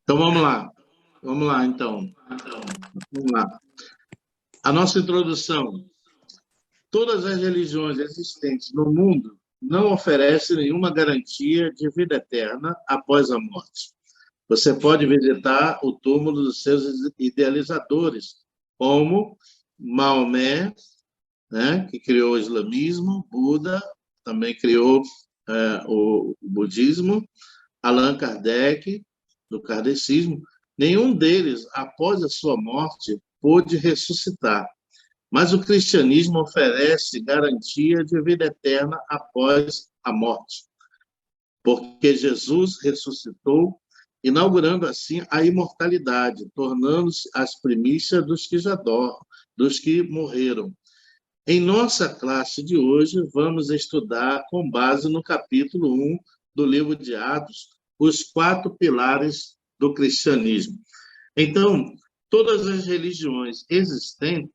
Então, vamos lá. Vamos lá, então. Vamos lá. A nossa introdução. Todas as religiões existentes no mundo não oferecem nenhuma garantia de vida eterna após a morte. Você pode visitar o túmulo dos seus idealizadores, como Maomé, né, que criou o islamismo, Buda também criou o budismo, Allan Kardec, do kardecismo. Nenhum deles, após a sua morte, pôde ressuscitar. Mas o cristianismo oferece garantia de vida eterna após a morte, porque Jesus ressuscitou, inaugurando assim a imortalidade, tornando-se as primícias dos que já dormem, dos que morreram. Em nossa classe de hoje, vamos estudar, com base no capítulo 1 do livro de Atos, os 4 pilares do cristianismo. Então, todas as religiões existentes,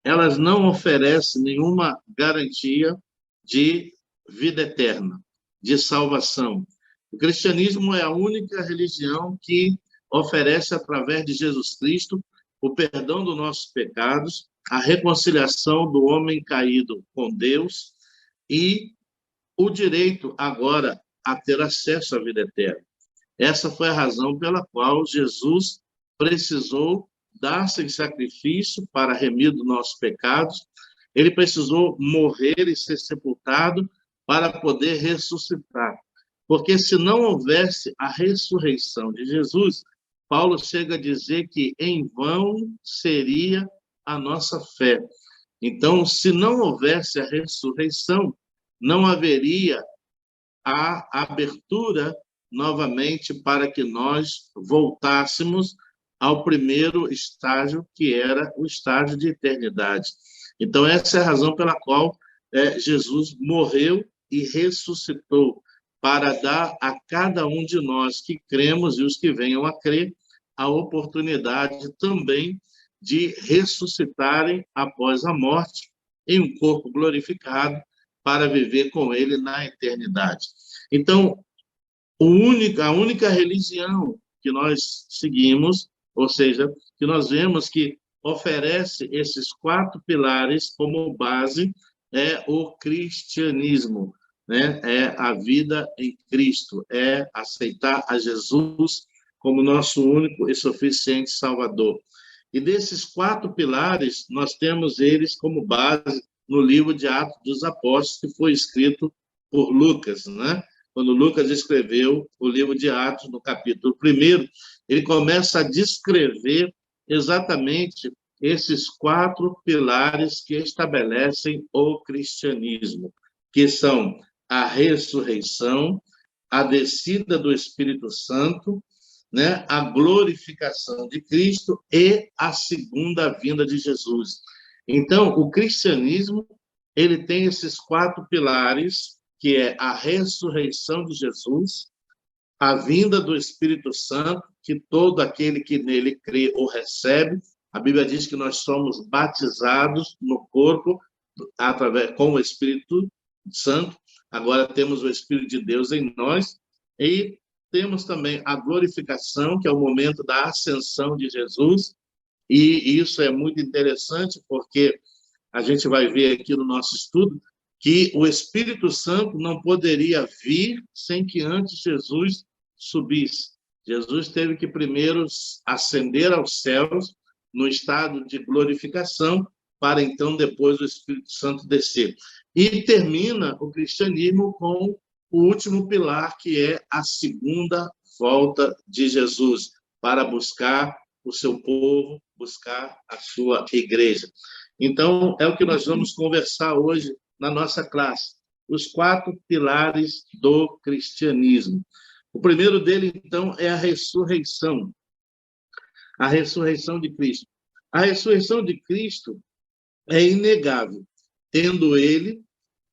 elas não oferecem nenhuma garantia de vida eterna, de salvação. O cristianismo é a única religião que oferece, através de Jesus Cristo, o perdão dos nossos pecados, a reconciliação do homem caído com Deus e o direito agora a ter acesso à vida eterna. Essa foi a razão pela qual Jesus precisou dar-se em sacrifício para remir dos nossos pecados. Ele precisou morrer e ser sepultado para poder ressuscitar. Porque se não houvesse a ressurreição de Jesus, Paulo chega a dizer que em vão seria a nossa fé. Então, se não houvesse a ressurreição, não haveria a abertura novamente para que nós voltássemos ao primeiro estágio, que era o estágio de eternidade. Então, essa é a razão pela qual Jesus morreu e ressuscitou, para dar a cada um de nós que cremos e os que venham a crer a oportunidade também de ressuscitarem após a morte em um corpo glorificado para viver com ele na eternidade. Então, a única religião que nós seguimos, ou seja, que nós vemos que oferece esses 4 pilares como base, é o cristianismo, né? É a vida em Cristo, é aceitar a Jesus como nosso único e suficiente Salvador. E desses 4 pilares, nós temos eles como base no livro de Atos dos Apóstolos, que foi escrito por Lucas, né? Quando Lucas escreveu o livro de Atos, no capítulo 1, ele começa a descrever exatamente esses 4 pilares que estabelecem o cristianismo, que são a ressurreição, a descida do Espírito Santo, né, a glorificação de Cristo e a segunda vinda de Jesus. Então, o cristianismo, ele tem esses 4 pilares, que é a ressurreição de Jesus, a vinda do Espírito Santo, que todo aquele que nele crê o recebe. A Bíblia diz que nós somos batizados no corpo com o Espírito Santo. Agora temos o Espírito de Deus em nós e temos também a glorificação, que é o momento da ascensão de Jesus. E isso é muito interessante, porque a gente vai ver aqui no nosso estudo que o Espírito Santo não poderia vir sem que antes Jesus subisse. Jesus teve que primeiro ascender aos céus no estado de glorificação, para então depois o Espírito Santo descer. E termina o cristianismo com o último pilar, que é a segunda volta de Jesus, para buscar o seu povo, buscar a sua igreja. Então, é o que nós vamos conversar hoje na nossa classe, os 4 pilares do cristianismo. O primeiro dele, então, é a ressurreição de Cristo. A ressurreição de Cristo é inegável, tendo ele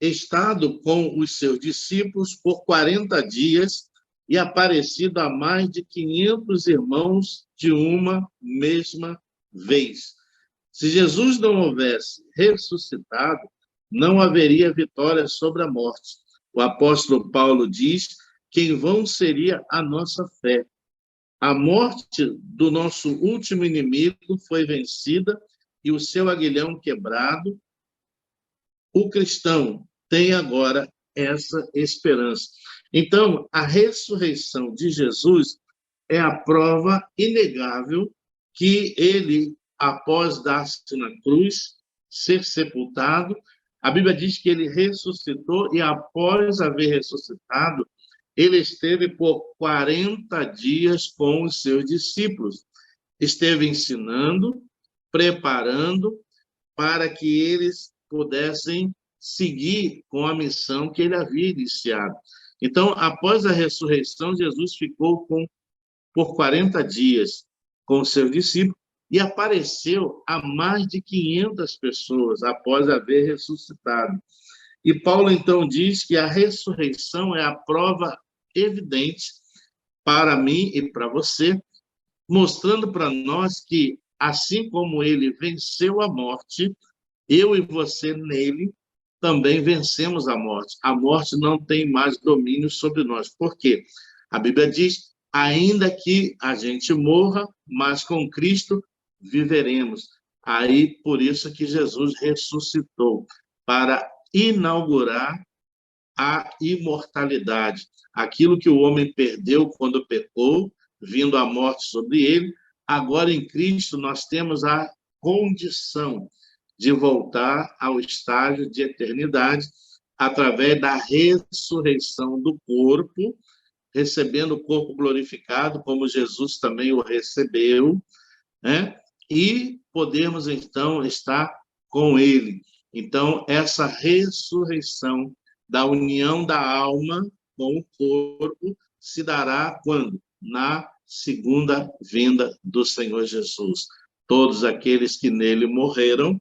estado com os seus discípulos por 40 dias e aparecido a mais de 500 irmãos de uma mesma vez. Se Jesus não houvesse ressuscitado, não haveria vitória sobre a morte. O apóstolo Paulo diz que em vão seria a nossa fé. A morte do nosso último inimigo foi vencida e o seu aguilhão quebrado. O cristão tem agora essa esperança. Então, a ressurreição de Jesus é a prova inegável que ele, após dar-se na cruz, ser sepultado, a Bíblia diz que ele ressuscitou e, após haver ressuscitado, ele esteve por 40 dias com os seus discípulos. Esteve ensinando, preparando para que eles pudessem seguir com a missão que ele havia iniciado. Então, após a ressurreição, Jesus ficou por 40 dias com os seus discípulos e apareceu a mais de 500 pessoas após haver ressuscitado. E Paulo, então, diz que a ressurreição é a prova evidente para mim e para você, mostrando para nós que, assim como ele venceu a morte, eu e você nele também vencemos a morte. A morte não tem mais domínio sobre nós. Por quê? A Bíblia diz, ainda que a gente morra, mas com Cristo viveremos. Aí, por isso que Jesus ressuscitou, para inaugurar a imortalidade. Aquilo que o homem perdeu quando pecou, vindo a morte sobre ele, agora em Cristo nós temos a condição de voltar ao estágio de eternidade através da ressurreição do corpo, recebendo o corpo glorificado, como Jesus também o recebeu, né? E podemos, então, estar com ele. Então, essa ressurreição da união da alma com o corpo se dará quando? Na segunda vinda do Senhor Jesus. Todos aqueles que nele morreram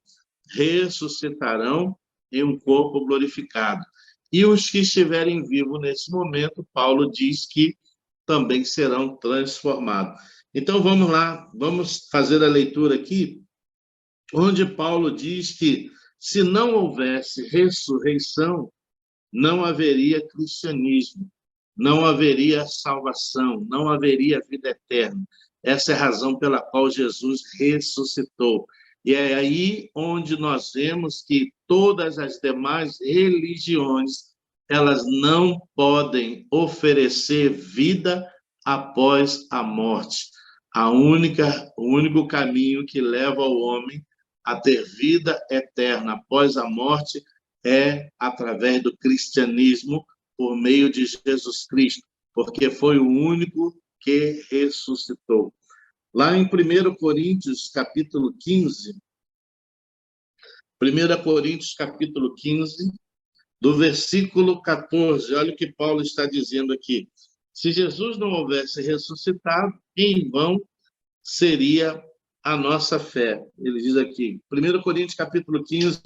ressuscitarão em um corpo glorificado. E os que estiverem vivos nesse momento, Paulo diz que também serão transformados. Então, vamos lá, vamos fazer a leitura aqui, onde Paulo diz que se não houvesse ressurreição, não haveria cristianismo, não haveria salvação, não haveria vida eterna. Essa é a razão pela qual Jesus ressuscitou. E é aí onde nós vemos que todas as demais religiões, elas não podem oferecer vida após a morte. O único caminho que leva o homem a ter vida eterna após a morte é através do cristianismo, por meio de Jesus Cristo, porque foi o único que ressuscitou. Lá em 1 Coríntios, capítulo 15, 1 Coríntios, capítulo 15, do versículo 14, olha o que Paulo está dizendo aqui. Se Jesus não houvesse ressuscitado, em vão seria a nossa fé. Ele diz aqui, 1 Coríntios, capítulo 15,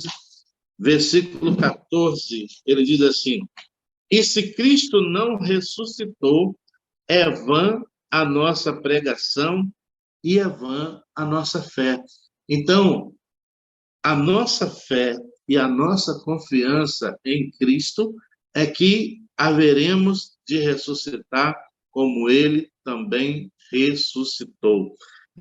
versículo 14, ele diz assim, e se Cristo não ressuscitou, é vã a nossa pregação e é vã a nossa fé. Então, a nossa fé e a nossa confiança em Cristo é que haveremos de ressuscitar como ele também ressuscitou.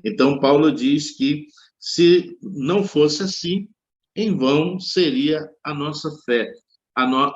Então, Paulo diz que se não fosse assim, em vão seria a nossa fé.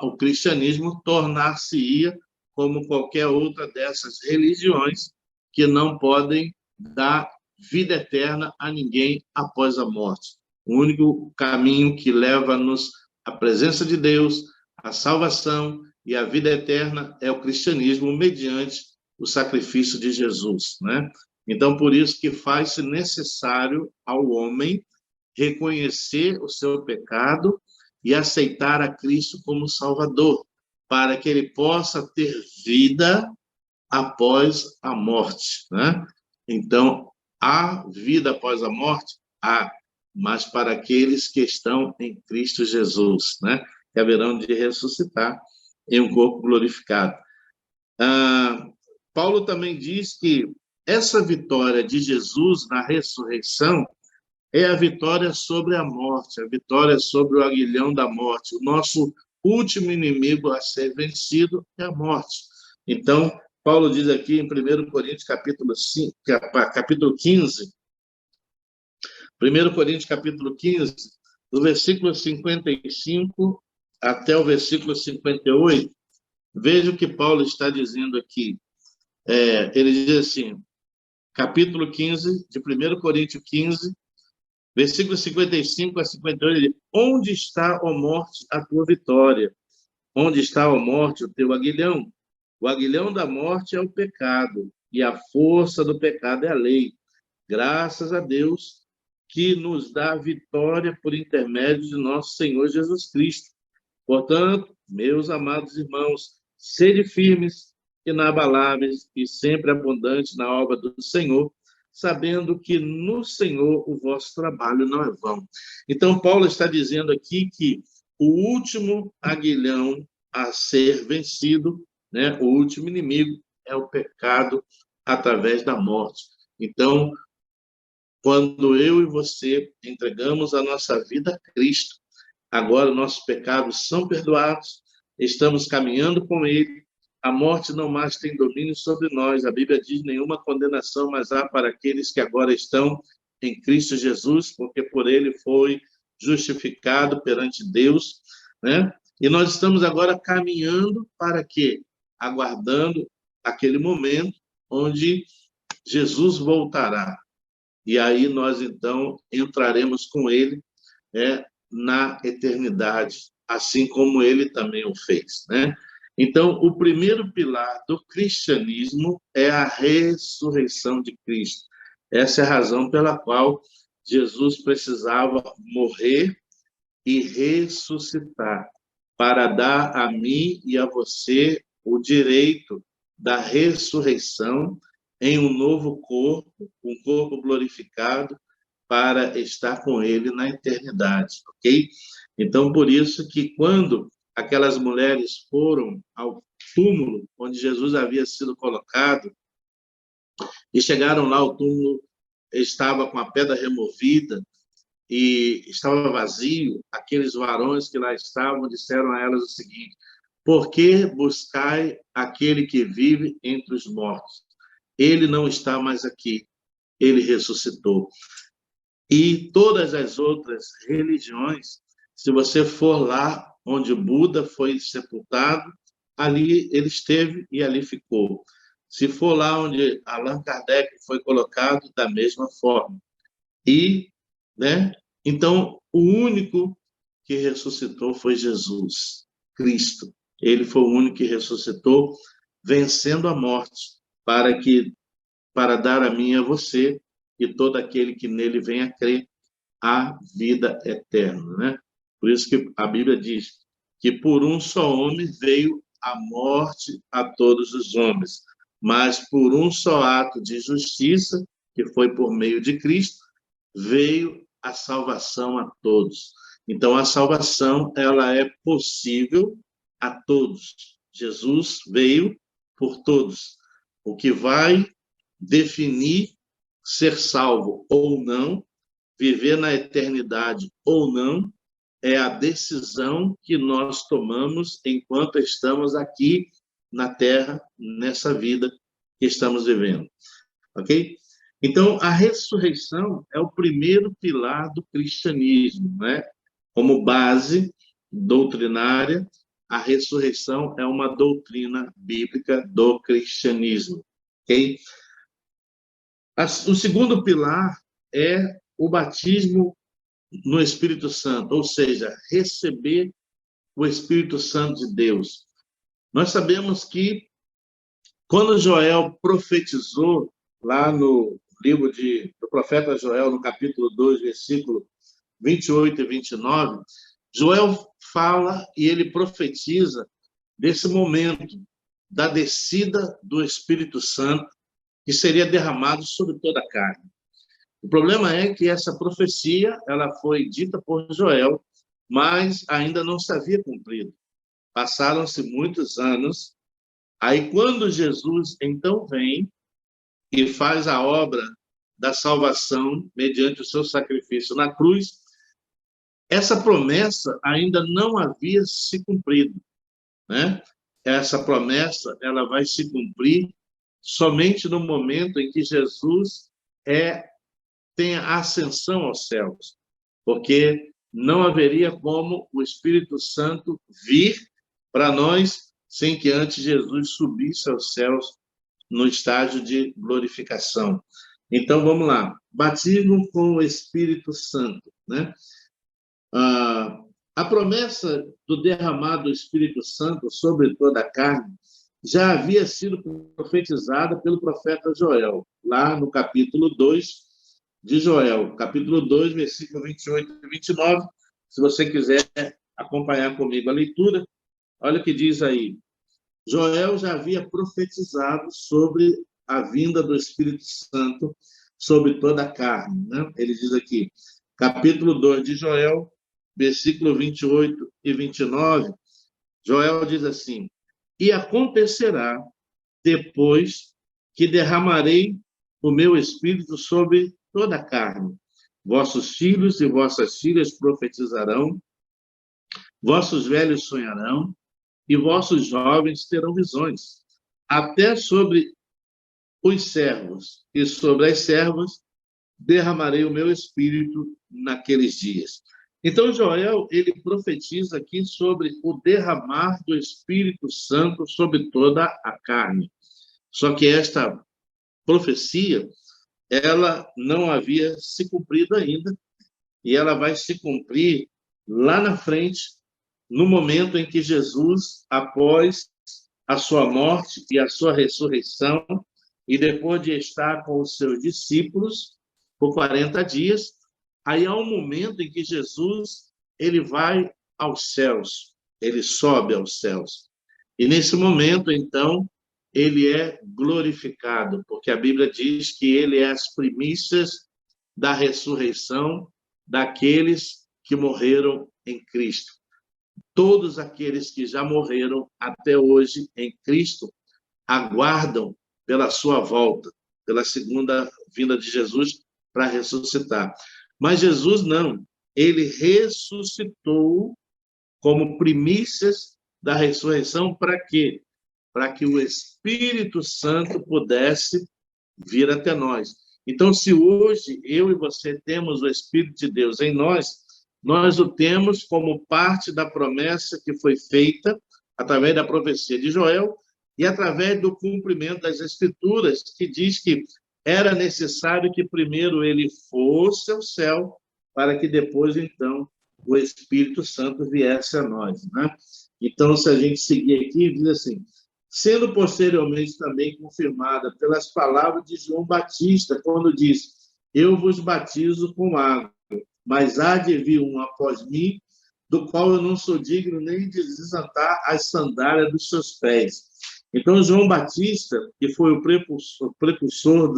O cristianismo tornar-se-ia como qualquer outra dessas religiões que não podem dar vida eterna a ninguém após a morte. O único caminho que leva-nos à presença de Deus, à salvação e à vida eterna é o cristianismo mediante o sacrifício de Jesus, né? Então, por isso que faz-se necessário ao homem reconhecer o seu pecado e aceitar a Cristo como Salvador, para que ele possa ter vida após a morte, né? Então, há vida após a morte? Há, mas para aqueles que estão em Cristo Jesus, né? Que haverão de ressuscitar em um corpo glorificado. Paulo também diz que essa vitória de Jesus na ressurreição é a vitória sobre a morte, a vitória sobre o aguilhão da morte. O nosso último inimigo a ser vencido é a morte. Então, Paulo diz aqui em 1 Coríntios, capítulo 15, 1 Coríntios, capítulo 15, do versículo 55 até o versículo 58, veja o que Paulo está dizendo aqui. Ele diz assim, capítulo 15, de 1 Coríntios 15, versículo 55 a 58, ele diz, onde está, ó morte, a tua vitória? Onde está, ó morte, o teu aguilhão? O aguilhão da morte é o pecado, e a força do pecado é a lei. Graças a Deus que nos dá vitória por intermédio de nosso Senhor Jesus Cristo. Portanto, meus amados irmãos, sede firmes, inabaláveis e sempre abundantes na obra do Senhor, sabendo que no Senhor o vosso trabalho não é vão. Então, Paulo está dizendo aqui que o último aguilhão a ser vencido, né, o último inimigo, é o pecado através da morte. Então, quando eu e você entregamos a nossa vida a Cristo, agora nossos pecados são perdoados, estamos caminhando com Ele, a morte não mais tem domínio sobre nós. A Bíblia diz, nenhuma condenação mais há para aqueles que agora estão em Cristo Jesus, porque por Ele foi justificado perante Deus, né? E nós estamos agora caminhando para quê? Aguardando aquele momento onde Jesus voltará. E aí nós, então, entraremos com Ele, na eternidade, assim como Ele também o fez, né? Então, o primeiro pilar do cristianismo é a ressurreição de Cristo. Essa é a razão pela qual Jesus precisava morrer e ressuscitar, para dar a mim e a você o direito da ressurreição em um novo corpo, um corpo glorificado, para estar com Ele na eternidade, ok? Então, por isso que quando aquelas mulheres foram ao túmulo onde Jesus havia sido colocado, e chegaram lá, o túmulo estava com a pedra removida, e estava vazio, aqueles varões que lá estavam disseram a elas o seguinte, por que buscai aquele que vive entre os mortos? Ele não está mais aqui, ele ressuscitou. E todas as outras religiões, se você for lá onde Buda foi sepultado, ali ele esteve e ali ficou. Se for lá onde Allan Kardec foi colocado, da mesma forma. E, né? Então, o único que ressuscitou foi Jesus, Cristo. Ele foi o único que ressuscitou, vencendo a morte, para dar a mim e a você e todo aquele que nele venha crer a vida eterna, né? Por isso que a Bíblia diz que por um só homem veio a morte a todos os homens, mas por um só ato de justiça, que foi por meio de Cristo, veio a salvação a todos. Então, a salvação, ela é possível a todos. Jesus veio por todos. O que vai definir ser salvo ou não, viver na eternidade ou não, é a decisão que nós tomamos enquanto estamos aqui na Terra, nessa vida que estamos vivendo. Ok? Então, a ressurreição é o primeiro pilar do cristianismo, né? Como base doutrinária, a ressurreição é uma doutrina bíblica do cristianismo, ok? O segundo pilar é o batismo no Espírito Santo, ou seja, receber o Espírito Santo de Deus. Nós sabemos que quando Joel profetizou lá no livro do profeta Joel, no capítulo 2, versículo 28 e 29, Joel fala e ele profetiza desse momento da descida do Espírito Santo que seria derramado sobre toda a carne. O problema é que essa profecia ela foi dita por Joel, mas ainda não se havia cumprido. Passaram-se muitos anos. Aí, quando Jesus, então, vem e faz a obra da salvação mediante o seu sacrifício na cruz, essa promessa ainda não havia se cumprido, né? essa promessa ela vai se cumprir somente no momento em que Jesus tem a ascensão aos céus, porque não haveria como o Espírito Santo vir para nós sem que antes Jesus subisse aos céus no estágio de glorificação. Então, vamos lá. Batismo com o Espírito Santo, né? A promessa do derramado do Espírito Santo sobre toda a carne já havia sido profetizada pelo profeta Joel, lá no capítulo 2 de Joel, capítulo 2, versículo 28 e 29. Se você quiser acompanhar comigo a leitura, olha o que diz aí. Joel já havia profetizado sobre a vinda do Espírito Santo sobre toda a carne, né? Ele diz aqui, capítulo 2 de Joel, versículo 28 e 29, Joel diz assim: e acontecerá depois que derramarei o meu espírito sobre toda a carne. Vossos filhos e vossas filhas profetizarão, vossos velhos sonharão, e vossos jovens terão visões. Até sobre os servos e sobre as servas derramarei o meu espírito naqueles dias. Então, Joel, ele profetiza aqui sobre o derramar do Espírito Santo sobre toda a carne. Só que esta profecia, ela não havia se cumprido ainda, e ela vai se cumprir lá na frente, no momento em que Jesus, após a sua morte e a sua ressurreição, e depois de estar com os seus discípulos por 40 dias, aí há um momento em que Jesus ele vai aos céus, ele sobe aos céus. E nesse momento, então, ele é glorificado, porque a Bíblia diz que ele é as primícias da ressurreição daqueles que morreram em Cristo. Todos aqueles que já morreram até hoje em Cristo aguardam pela sua volta, pela segunda vinda de Jesus para ressuscitar. Mas Jesus não, ele ressuscitou como primícias da ressurreição para quê? Para que o Espírito Santo pudesse vir até nós. Então, se hoje eu e você temos o Espírito de Deus em nós, nós o temos como parte da promessa que foi feita através da profecia de Joel e através do cumprimento das Escrituras, que diz que era necessário que primeiro ele fosse ao céu, para que depois, então, o Espírito Santo viesse a nós, né? Então, se a gente seguir aqui, diz assim: sendo posteriormente também confirmada pelas palavras de João Batista, quando diz: eu vos batizo com água, mas há de vir um após mim, do qual eu não sou digno nem de desatar as sandálias dos seus pés. Então, João Batista, que foi o precursor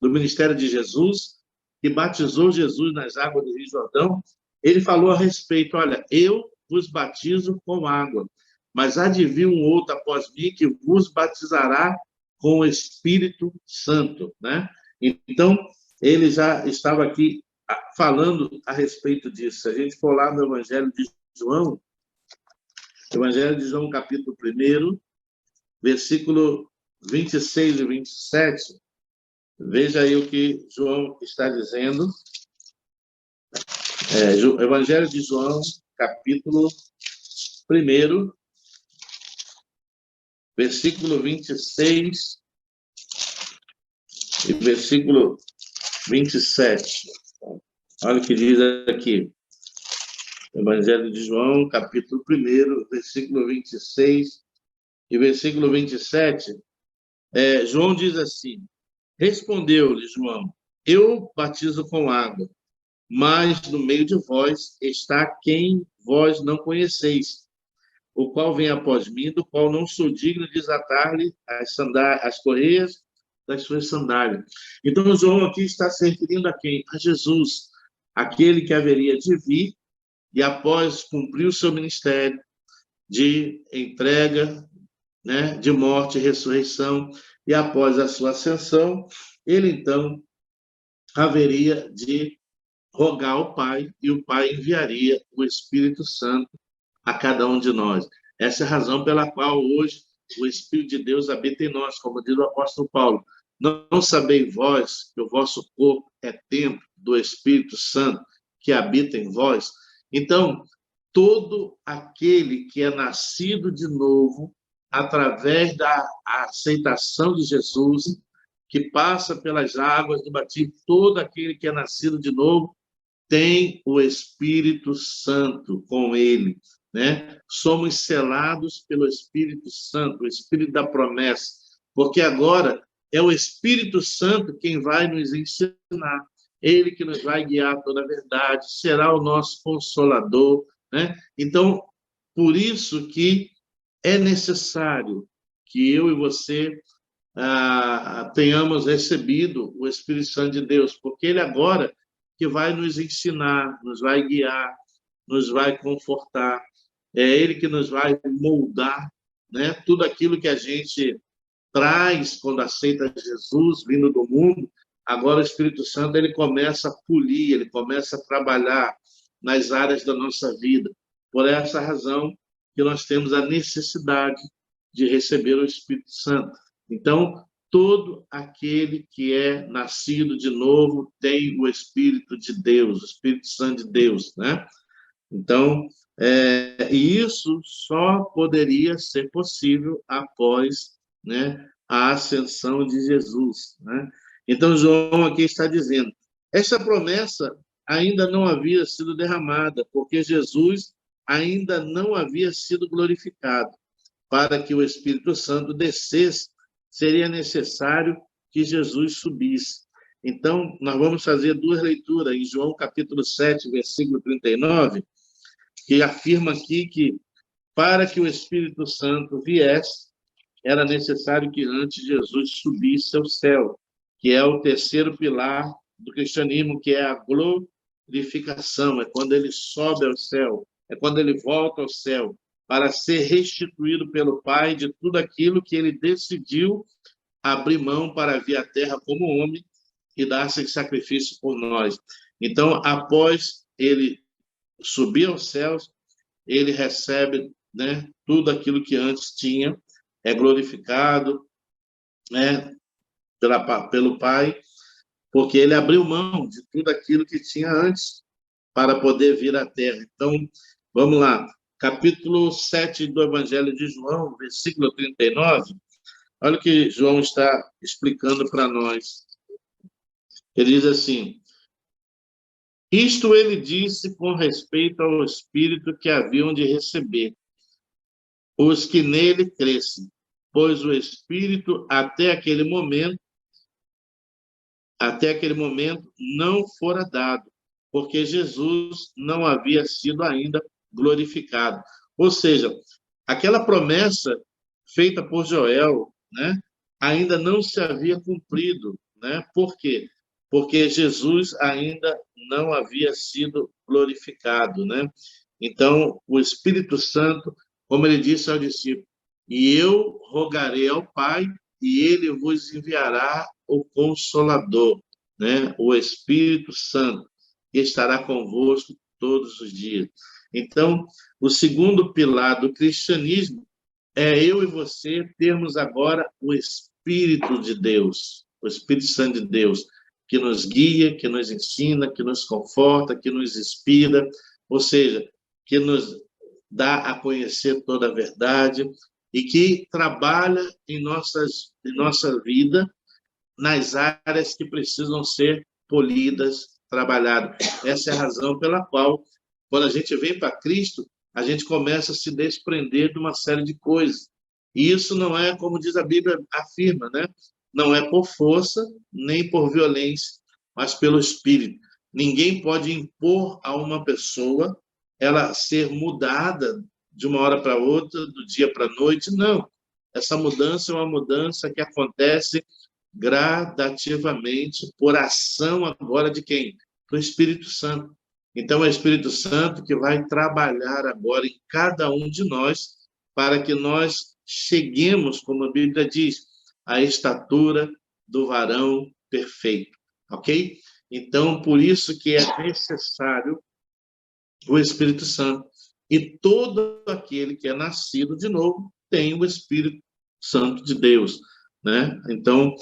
do ministério de Jesus, que batizou Jesus nas águas do Rio Jordão, ele falou a respeito: olha, eu vos batizo com água, mas há de vir um outro após mim que vos batizará com o Espírito Santo, né? Então, ele já estava aqui falando a respeito disso. Se a gente for lá no Evangelho de João, capítulo 1, versículo 26 e 27, veja aí o que João está dizendo. Evangelho de João, capítulo 1, versículo 26 e versículo 27. Olha o que diz aqui. Evangelho de João, capítulo 1, versículo 26 e versículo 27. João diz assim: respondeu-lhe João: eu batizo com água, mas no meio de vós está quem vós não conheceis, o qual vem após mim, do qual não sou digno de desatar-lhe as correias das suas sandálias. Então, João aqui está se referindo a quem? A Jesus, aquele que haveria de vir e, após cumprir o seu ministério de entrega, né, de morte e ressurreição, e após a sua ascensão, ele, então, haveria de rogar ao Pai, e o Pai enviaria o Espírito Santo a cada um de nós. Essa é a razão pela qual hoje o Espírito de Deus habita em nós, como diz o apóstolo Paulo. Não sabeis vós que o vosso corpo é templo do Espírito Santo que habita em vós? Então, todo aquele que é nascido de novo, através da aceitação de Jesus, que passa pelas águas do batismo, todo aquele que é nascido de novo tem o Espírito Santo com ele, né? Somos selados pelo Espírito Santo, o Espírito da promessa, porque agora é o Espírito Santo quem vai nos ensinar, ele que nos vai guiar toda a verdade, será o nosso consolador, né? Então, por isso que é necessário que eu e você tenhamos recebido o Espírito Santo de Deus, porque ele agora que vai nos ensinar, nos vai guiar, nos vai confortar, é ele que nos vai moldar, né? Tudo aquilo que a gente traz quando aceita Jesus vindo do mundo, agora o Espírito Santo ele começa a polir, ele começa a trabalhar nas áreas da nossa vida. Por essa razão que nós temos a necessidade de receber o Espírito Santo. Então, todo aquele que é nascido de novo tem o Espírito de Deus, o Espírito Santo de Deus, né? Então, e isso só poderia ser possível após, né, a ascensão de Jesus, né? Então, João aqui está dizendo, essa promessa ainda não havia sido derramada, porque Jesus ainda não havia sido glorificado. Para que o Espírito Santo descesse, seria necessário que Jesus subisse. Então, nós vamos fazer duas leituras em João capítulo 7, versículo 39, que afirma aqui que para que o Espírito Santo viesse, era necessário que antes Jesus subisse ao céu, que é o terceiro pilar do cristianismo, que é a glorificação, é quando ele sobe ao céu, é quando ele volta ao céu, para ser restituído pelo Pai de tudo aquilo que ele decidiu abrir mão para vir à terra como homem e dar-se em sacrifício por nós. Então, após ele subir aos céus, ele recebe, né, tudo aquilo que antes tinha, é glorificado, né, pelo Pai, porque ele abriu mão de tudo aquilo que tinha antes para poder vir à terra. Então, vamos lá. Capítulo 7 do Evangelho de João, versículo 39. Olha o que João está explicando para nós. Ele diz assim, isto ele disse com respeito ao Espírito que haviam de receber os que nele crescem, pois o Espírito até aquele momento não fora dado, porque Jesus não havia sido ainda glorificado. Ou seja, aquela promessa feita por Joel, né, ainda não se havia cumprido, né? Por quê? Porque Jesus ainda não havia sido glorificado, né? Então, o Espírito Santo, como ele disse ao discípulo, e eu rogarei ao Pai, e ele vos enviará o Consolador, né? O Espírito Santo, que estará convosco todos os dias. Então, o segundo pilar do cristianismo é eu e você termos agora o Espírito de Deus, o Espírito Santo de Deus, que nos guia, que nos ensina, que nos conforta, que nos inspira, ou seja, que nos dá a conhecer toda a verdade e que trabalha em nossa vida nas áreas que precisam ser polidas, trabalhadas. Essa é a razão pela qual, quando a gente vem para Cristo, a gente começa a se desprender de uma série de coisas. E isso não é, como diz a Bíblia, afirma, né? Não é por força, nem por violência, mas pelo Espírito. Ninguém pode impor a uma pessoa ela ser mudada de uma hora para outra, do dia para a noite, não. Essa mudança é uma mudança que acontece gradativamente por ação agora de quem? Do Espírito Santo. Então, é o Espírito Santo que vai trabalhar agora em cada um de nós para que nós cheguemos, como a Bíblia diz, à estatura do varão perfeito, ok? Então, por isso que é necessário o Espírito Santo. E todo aquele que é nascido de novo tem o Espírito Santo de Deus, né? Então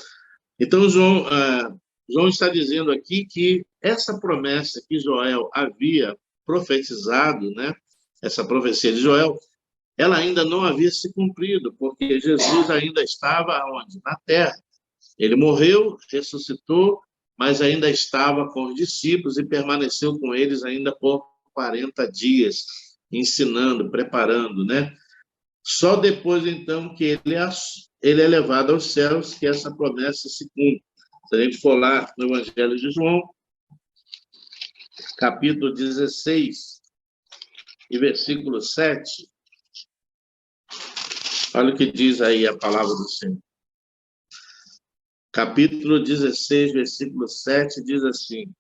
João está dizendo aqui que essa promessa que Joel havia profetizado, né? Essa profecia de Joel, ela ainda não havia se cumprido, porque Jesus ainda estava onde? Na terra. Ele morreu, ressuscitou, mas ainda estava com os discípulos e permaneceu com eles ainda por 40 dias, ensinando, preparando, né? Só depois, então, que ele é levado aos céus, que essa promessa se cumpre. Se a gente for lá no Evangelho de João, capítulo 16, e versículo 7, olha o que diz aí a palavra do Senhor. Capítulo 16, versículo 7, diz assim: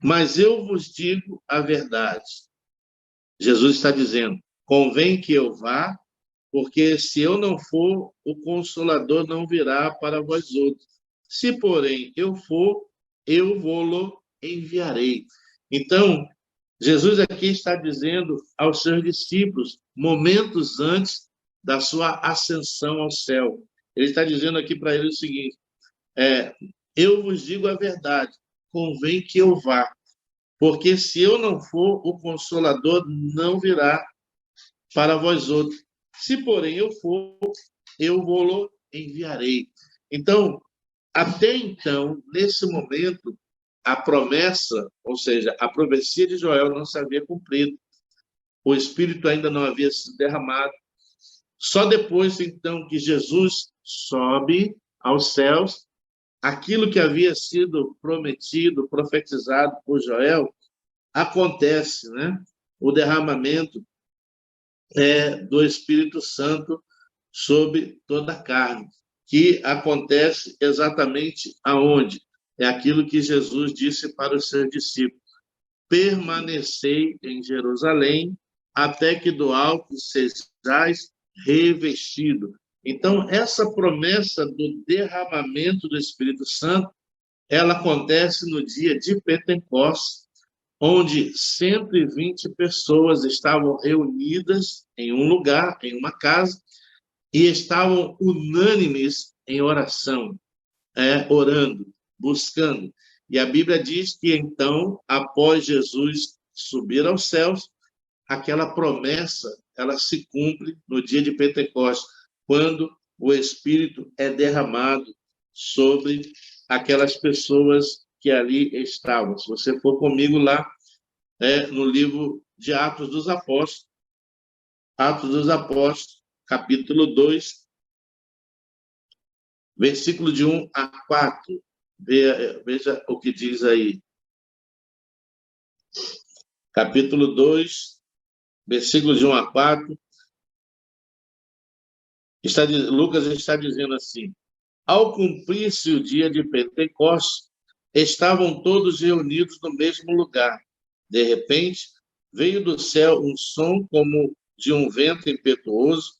Mas eu vos digo a verdade. Jesus está dizendo, convém que eu vá, porque se eu não for, o Consolador não virá para vós outros. Se, porém, eu for, eu vou-lo enviarei. Então, Jesus aqui está dizendo aos seus discípulos, momentos antes da sua ascensão ao céu. Ele está dizendo aqui para eles o seguinte, eu vos digo a verdade, convém que eu vá, porque se eu não for, o Consolador não virá para vós outros. Se, porém, eu for, eu vou-lo enviarei. Então, até então, nesse momento, a promessa, ou seja, a profecia de Joel não se havia cumprido. O Espírito ainda não havia sido derramado. Só depois, então, que Jesus sobe aos céus, aquilo que havia sido prometido, profetizado por Joel, acontece, né? O derramamento do Espírito Santo sobre toda a carne, que acontece exatamente aonde? É aquilo que Jesus disse para os seus discípulos: permanecei em Jerusalém até que do alto sejais revestido. Então, essa promessa do derramamento do Espírito Santo, ela acontece no dia de Pentecostes, onde 120 pessoas estavam reunidas em um lugar, em uma casa, e estavam unânimes em oração, orando, buscando. E a Bíblia diz que, então, após Jesus subir aos céus, aquela promessa, ela se cumpre no dia de Pentecostes, quando o Espírito é derramado sobre aquelas pessoas que ali estavam. Se você for comigo lá, no livro de Atos dos Apóstolos, capítulo 2, versículo de 1 a 4. Veja o que diz aí. Capítulo 2, versículo de 1 a 4. Lucas está dizendo assim: ao cumprir-se o dia de Pentecostes, estavam todos reunidos no mesmo lugar. De repente, veio do céu um som como de um vento impetuoso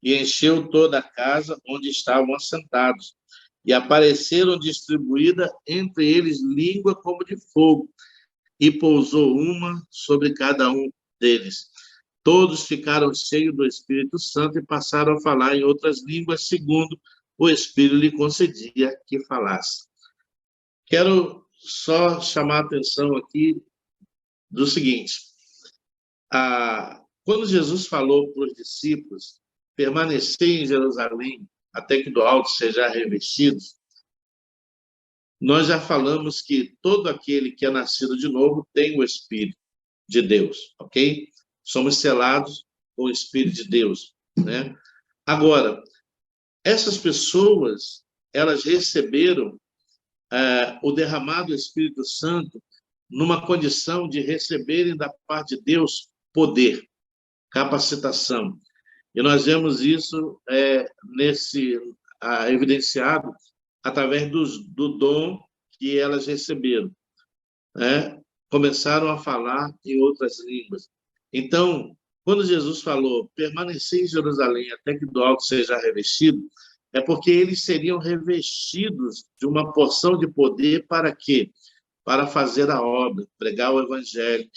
e encheu toda a casa onde estavam assentados. E apareceram distribuída entre eles língua como de fogo, e pousou uma sobre cada um deles. Todos ficaram cheios do Espírito Santo e passaram a falar em outras línguas, segundo o Espírito lhe concedia que falasse. Quero só chamar a atenção aqui do seguinte: quando Jesus falou para os discípulos permanecer em Jerusalém até que do alto seja revestido, nós já falamos que todo aquele que é nascido de novo tem o Espírito de Deus, ok? Somos selados com o Espírito de Deus, né? Agora, essas pessoas, elas receberam o derramado do Espírito Santo numa condição de receberem da parte de Deus poder, capacitação. E nós vemos isso evidenciado através do dom que elas receberam. Começaram a falar em outras línguas. Então, quando Jesus falou, permanecer em Jerusalém até que do alto seja revestido, é porque eles seriam revestidos de uma porção de poder para quê? Para fazer a obra, pregar o evangelho,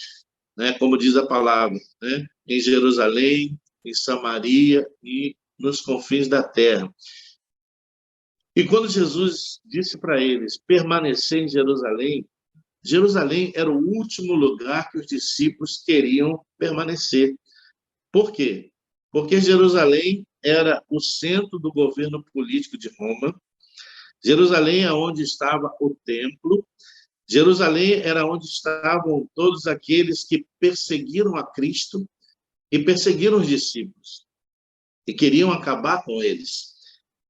né, como diz a palavra, né, em Jerusalém, em Samaria e nos confins da terra. E quando Jesus disse para eles permanecer em Jerusalém, Jerusalém era o último lugar que os discípulos queriam permanecer. Por quê? Porque Jerusalém era o centro do governo político de Roma. Jerusalém é onde estava o templo. Jerusalém era onde estavam todos aqueles que perseguiram a Cristo e perseguiram os discípulos e queriam acabar com eles.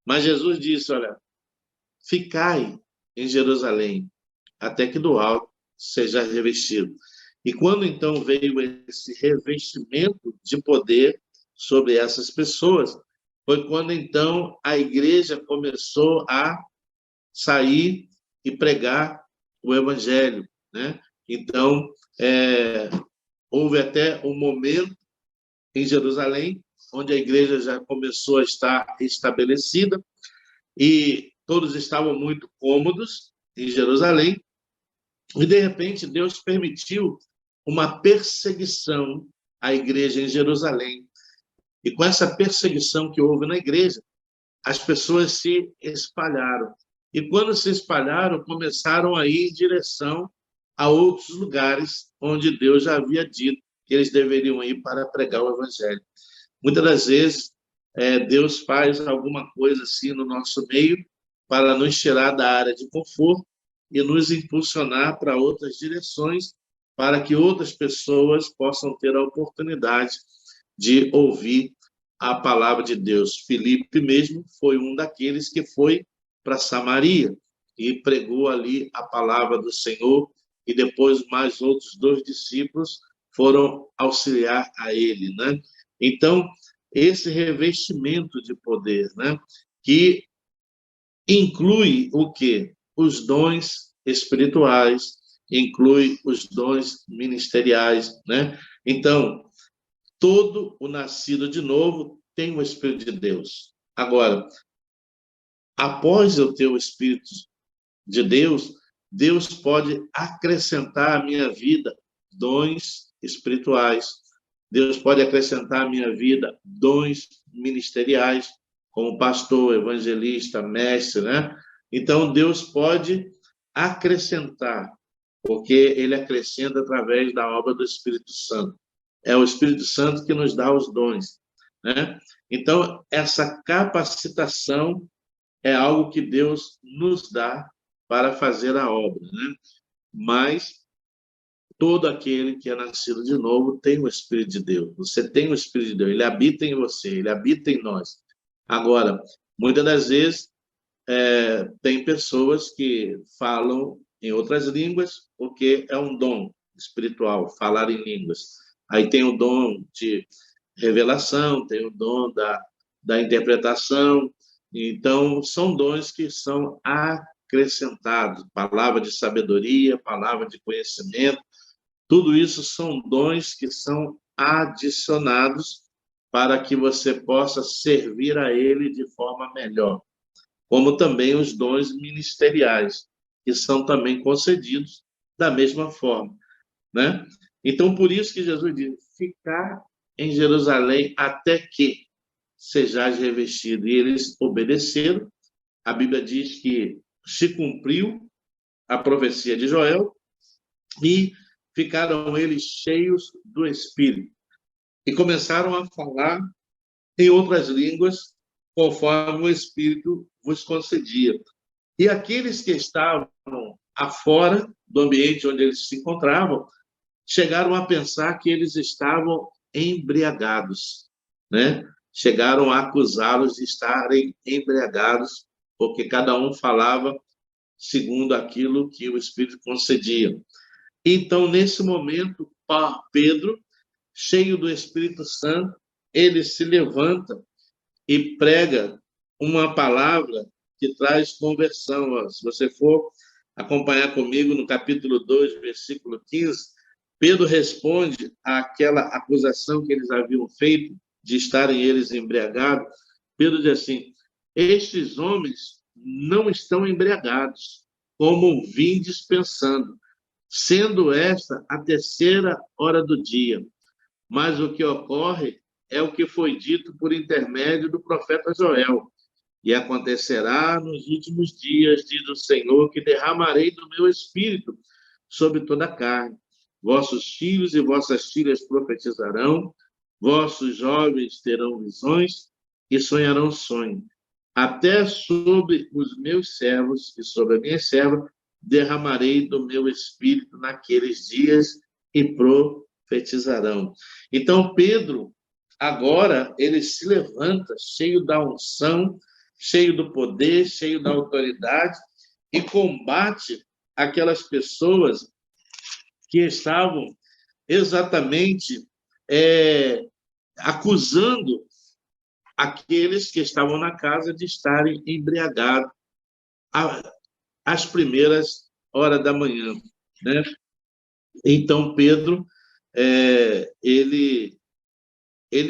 Mas Jesus disse, olha, ficai em Jerusalém até que do alto seja revestido. E quando então veio esse revestimento de poder sobre essas pessoas, foi quando então a igreja começou a sair e pregar o evangelho, né? Então, houve até um momento em Jerusalém onde a igreja já começou a estar estabelecida e todos estavam muito cômodos em Jerusalém, e de repente Deus permitiu uma perseguição à igreja em Jerusalém. E com essa perseguição que houve na igreja, as pessoas se espalharam. E quando se espalharam, começaram a ir em direção a outros lugares onde Deus já havia dito que eles deveriam ir para pregar o evangelho. Muitas das vezes, Deus faz alguma coisa assim no nosso meio para nos tirar da área de conforto e nos impulsionar para outras direções, para que outras pessoas possam ter a oportunidade de ouvir a palavra de Deus. Filipe mesmo foi um daqueles que foi para Samaria e pregou ali a palavra do Senhor, e depois mais outros 2 discípulos foram auxiliar a ele, né? Então, esse revestimento de poder, né, que inclui o quê? Os dons espirituais, inclui os dons ministeriais, né? Então, todo o nascido de novo tem o Espírito de Deus. Agora, após eu ter o Espírito de Deus, Deus pode acrescentar à minha vida dons espirituais. Deus pode acrescentar à minha vida dons ministeriais, como pastor, evangelista, mestre, né? Então, Deus pode acrescentar, porque ele acrescenta através da obra do Espírito Santo. É o Espírito Santo que nos dá os dons, né? Então, essa capacitação é algo que Deus nos dá para fazer a obra, né? Mas todo aquele que é nascido de novo tem o Espírito de Deus. Você tem o Espírito de Deus, ele habita em você, ele habita em nós. Agora, muitas das vezes, tem pessoas que falam em outras línguas porque é um dom espiritual, falar em línguas. Aí tem o dom de revelação, tem o dom da interpretação. Então, são dons que são acrescentados. Palavra de sabedoria, palavra de conhecimento, tudo isso são dons que são adicionados para que você possa servir a ele de forma melhor, como também os dons ministeriais, que são também concedidos da mesma forma, né? Então, por isso que Jesus diz, ficar em Jerusalém até que sejais revestido. E eles obedeceram. A Bíblia diz que se cumpriu a profecia de Joel e ficaram eles cheios do Espírito e começaram a falar em outras línguas, conforme o Espírito vos concedia. E aqueles que estavam afora do ambiente onde eles se encontravam, chegaram a pensar que eles estavam embriagados, né? Chegaram a acusá-los de estarem embriagados, porque cada um falava segundo aquilo que o Espírito concedia. Então, nesse momento, Pedro, cheio do Espírito Santo, ele se levanta e prega uma palavra que traz conversão. Se você for acompanhar comigo no capítulo 2, versículo 15, Pedro responde àquela acusação que eles haviam feito de estarem eles embriagados. Pedro diz assim, estes homens não estão embriagados, como vindes pensando, sendo esta a 3ª hora do dia. Mas o que ocorre é o que foi dito por intermédio do profeta Joel. E acontecerá nos últimos dias, diz o Senhor, que derramarei do meu espírito sobre toda a carne. Vossos filhos e vossas filhas profetizarão, vossos jovens terão visões e sonharão sonhos. Até sobre os meus servos e sobre a minha serva derramarei do meu espírito naqueles dias e profetizarão. Então, Pedro, agora, ele se levanta cheio da unção, cheio do poder, cheio da autoridade, e combate aquelas pessoas que estavam exatamente acusando aqueles que estavam na casa de estarem embriagados às primeiras horas da manhã, né? Então, Pedro, ele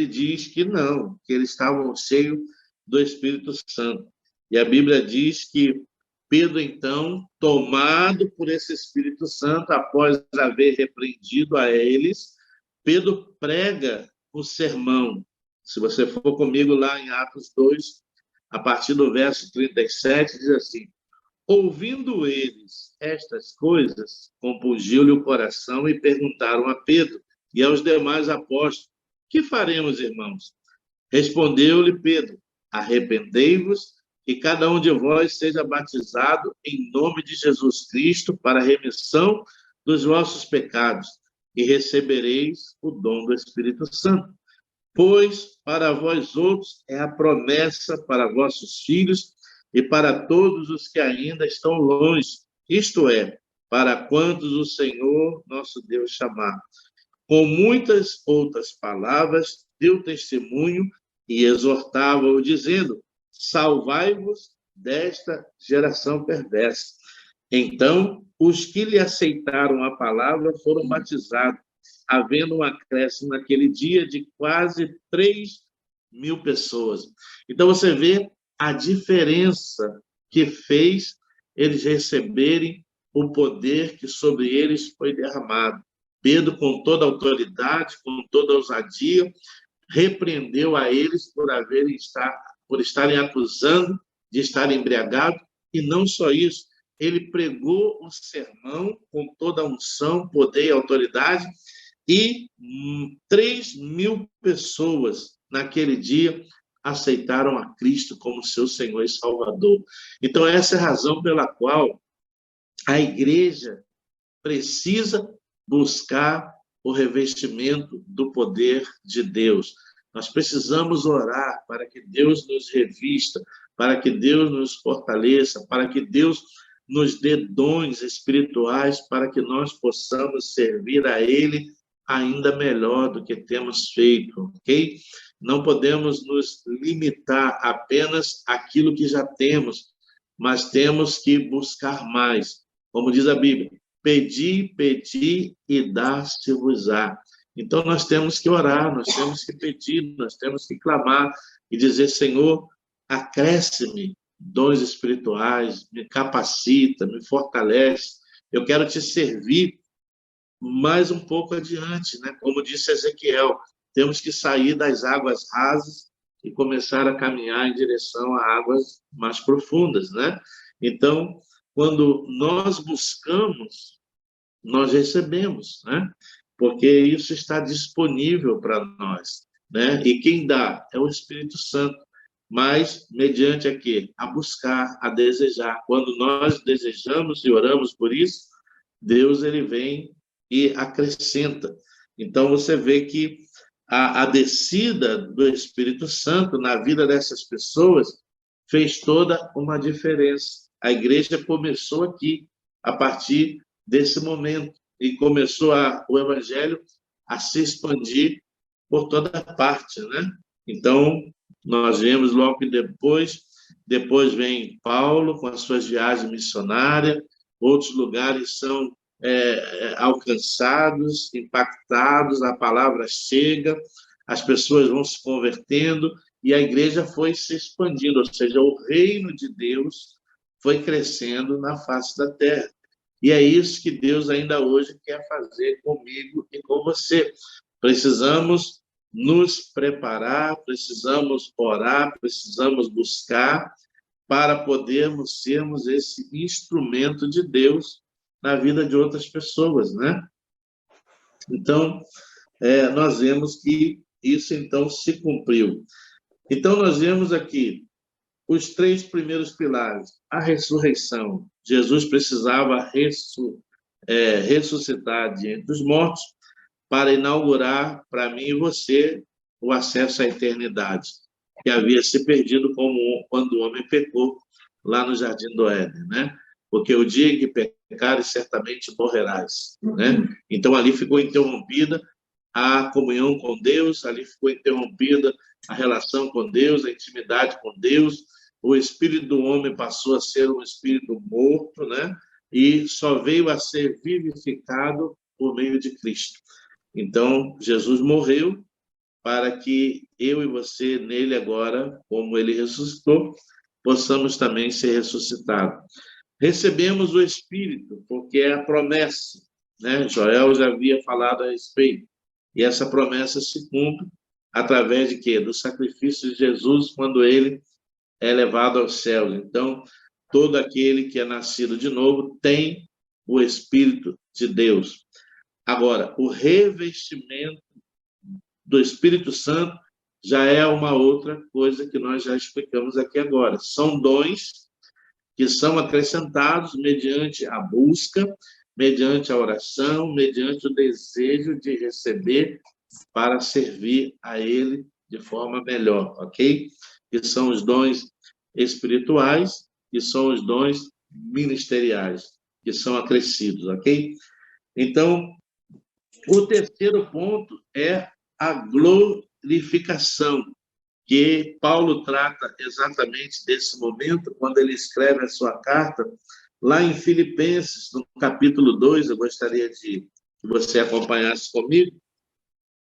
diz que não, que eles estavam cheios do Espírito Santo. E a Bíblia diz que Pedro, então, tomado por esse Espírito Santo, após haver repreendido a eles, Pedro prega o sermão. Se você for comigo lá em Atos 2, a partir do verso 37, diz assim: ouvindo eles estas coisas, compungiu-lhe o coração e perguntaram a Pedro e aos demais apóstolos: que faremos, irmãos? Respondeu-lhe Pedro: arrependei-vos e cada um de vós seja batizado em nome de Jesus Cristo para a remissão dos vossos pecados e recebereis o dom do Espírito Santo. Pois para vós outros é a promessa para vossos filhos e para todos os que ainda estão longe, isto é, para quantos o Senhor nosso Deus chamar. Com muitas outras palavras, deu testemunho e exortava-o, dizendo: salvai-vos desta geração perversa. Então, os que lhe aceitaram a palavra foram batizados, havendo um acréscimo naquele dia de quase 3.000 pessoas. Então, você vê a diferença que fez eles receberem o poder que sobre eles foi derramado. Pedro, com toda a autoridade, com toda a ousadia, repreendeu a eles por estarem acusando de estarem embriagados, e não só isso, ele pregou o sermão com toda a unção, poder e autoridade, e 3.000 pessoas naquele dia aceitaram a Cristo como seu Senhor e Salvador. Então, essa é a razão pela qual a igreja precisa buscar o revestimento do poder de Deus. Nós precisamos orar para que Deus nos revista, para que Deus nos fortaleça, para que Deus nos dê dons espirituais, para que nós possamos servir a Ele ainda melhor do que temos feito, ok? Não podemos nos limitar apenas àquilo que já temos, mas temos que buscar mais. Como diz a Bíblia: pedi, pedi e dar-se-vos-á. Então, nós temos que orar, nós temos que pedir, nós temos que clamar e dizer: Senhor, acresce-me dons espirituais, me capacita, me fortalece. Eu quero te servir mais um pouco adiante, né? Como disse Ezequiel, temos que sair das águas rasas e começar a caminhar em direção a águas mais profundas, né? Então, quando nós buscamos, nós recebemos, né? Porque isso está disponível para nós, né? E quem dá é o Espírito Santo, mas mediante a quê? A buscar, a desejar. Quando nós desejamos e oramos por isso, Deus, ele vem e acrescenta. Então, você vê que a descida do Espírito Santo na vida dessas pessoas fez toda uma diferença. A igreja começou aqui, a partir desse momento, e começou o evangelho a se expandir por toda parte, né? Então, nós vemos logo que depois vem Paulo com as suas viagens missionárias, outros lugares são alcançados, impactados, a palavra chega, as pessoas vão se convertendo e a igreja foi se expandindo, ou seja, o reino de Deus foi crescendo na face da terra. E é isso que Deus ainda hoje quer fazer comigo e com você. Precisamos nos preparar, precisamos orar, precisamos buscar para podermos sermos esse instrumento de Deus na vida de outras pessoas, né? Então, nós vemos que isso, então, se cumpriu. Então, nós vemos aqui os 3 primeiros pilares. A ressurreição. Jesus precisava ressuscitar de entre os mortos para inaugurar para mim e você o acesso à eternidade, que havia se perdido quando o homem pecou lá no Jardim do Éden, né? Porque o dia em que pecares, certamente morrerás, né? Então, ali ficou interrompida a comunhão com Deus, ali ficou interrompida a relação com Deus, a intimidade com Deus, o espírito do homem passou a ser um espírito morto, né? E só veio a ser vivificado por meio de Cristo. Então, Jesus morreu para que eu e você, nele agora, como ele ressuscitou, possamos também ser ressuscitados. Recebemos o Espírito, porque é a promessa, né? Joel já havia falado a respeito. E essa promessa se cumpre através de quê? Do sacrifício de Jesus, quando ele é levado aos céus. Então, todo aquele que é nascido de novo tem o Espírito de Deus. Agora, o revestimento do Espírito Santo já é uma outra coisa que nós já explicamos aqui agora. São dons que são acrescentados mediante a busca, mediante a oração, mediante o desejo de receber para servir a Ele de forma melhor, ok? Que são os dons espirituais e são os dons ministeriais, que são acrescidos, ok? Então, o terceiro ponto é a glorificação, que Paulo trata exatamente desse momento, quando ele escreve a sua carta, lá em Filipenses, no capítulo 2, eu gostaria de que você acompanhasse comigo.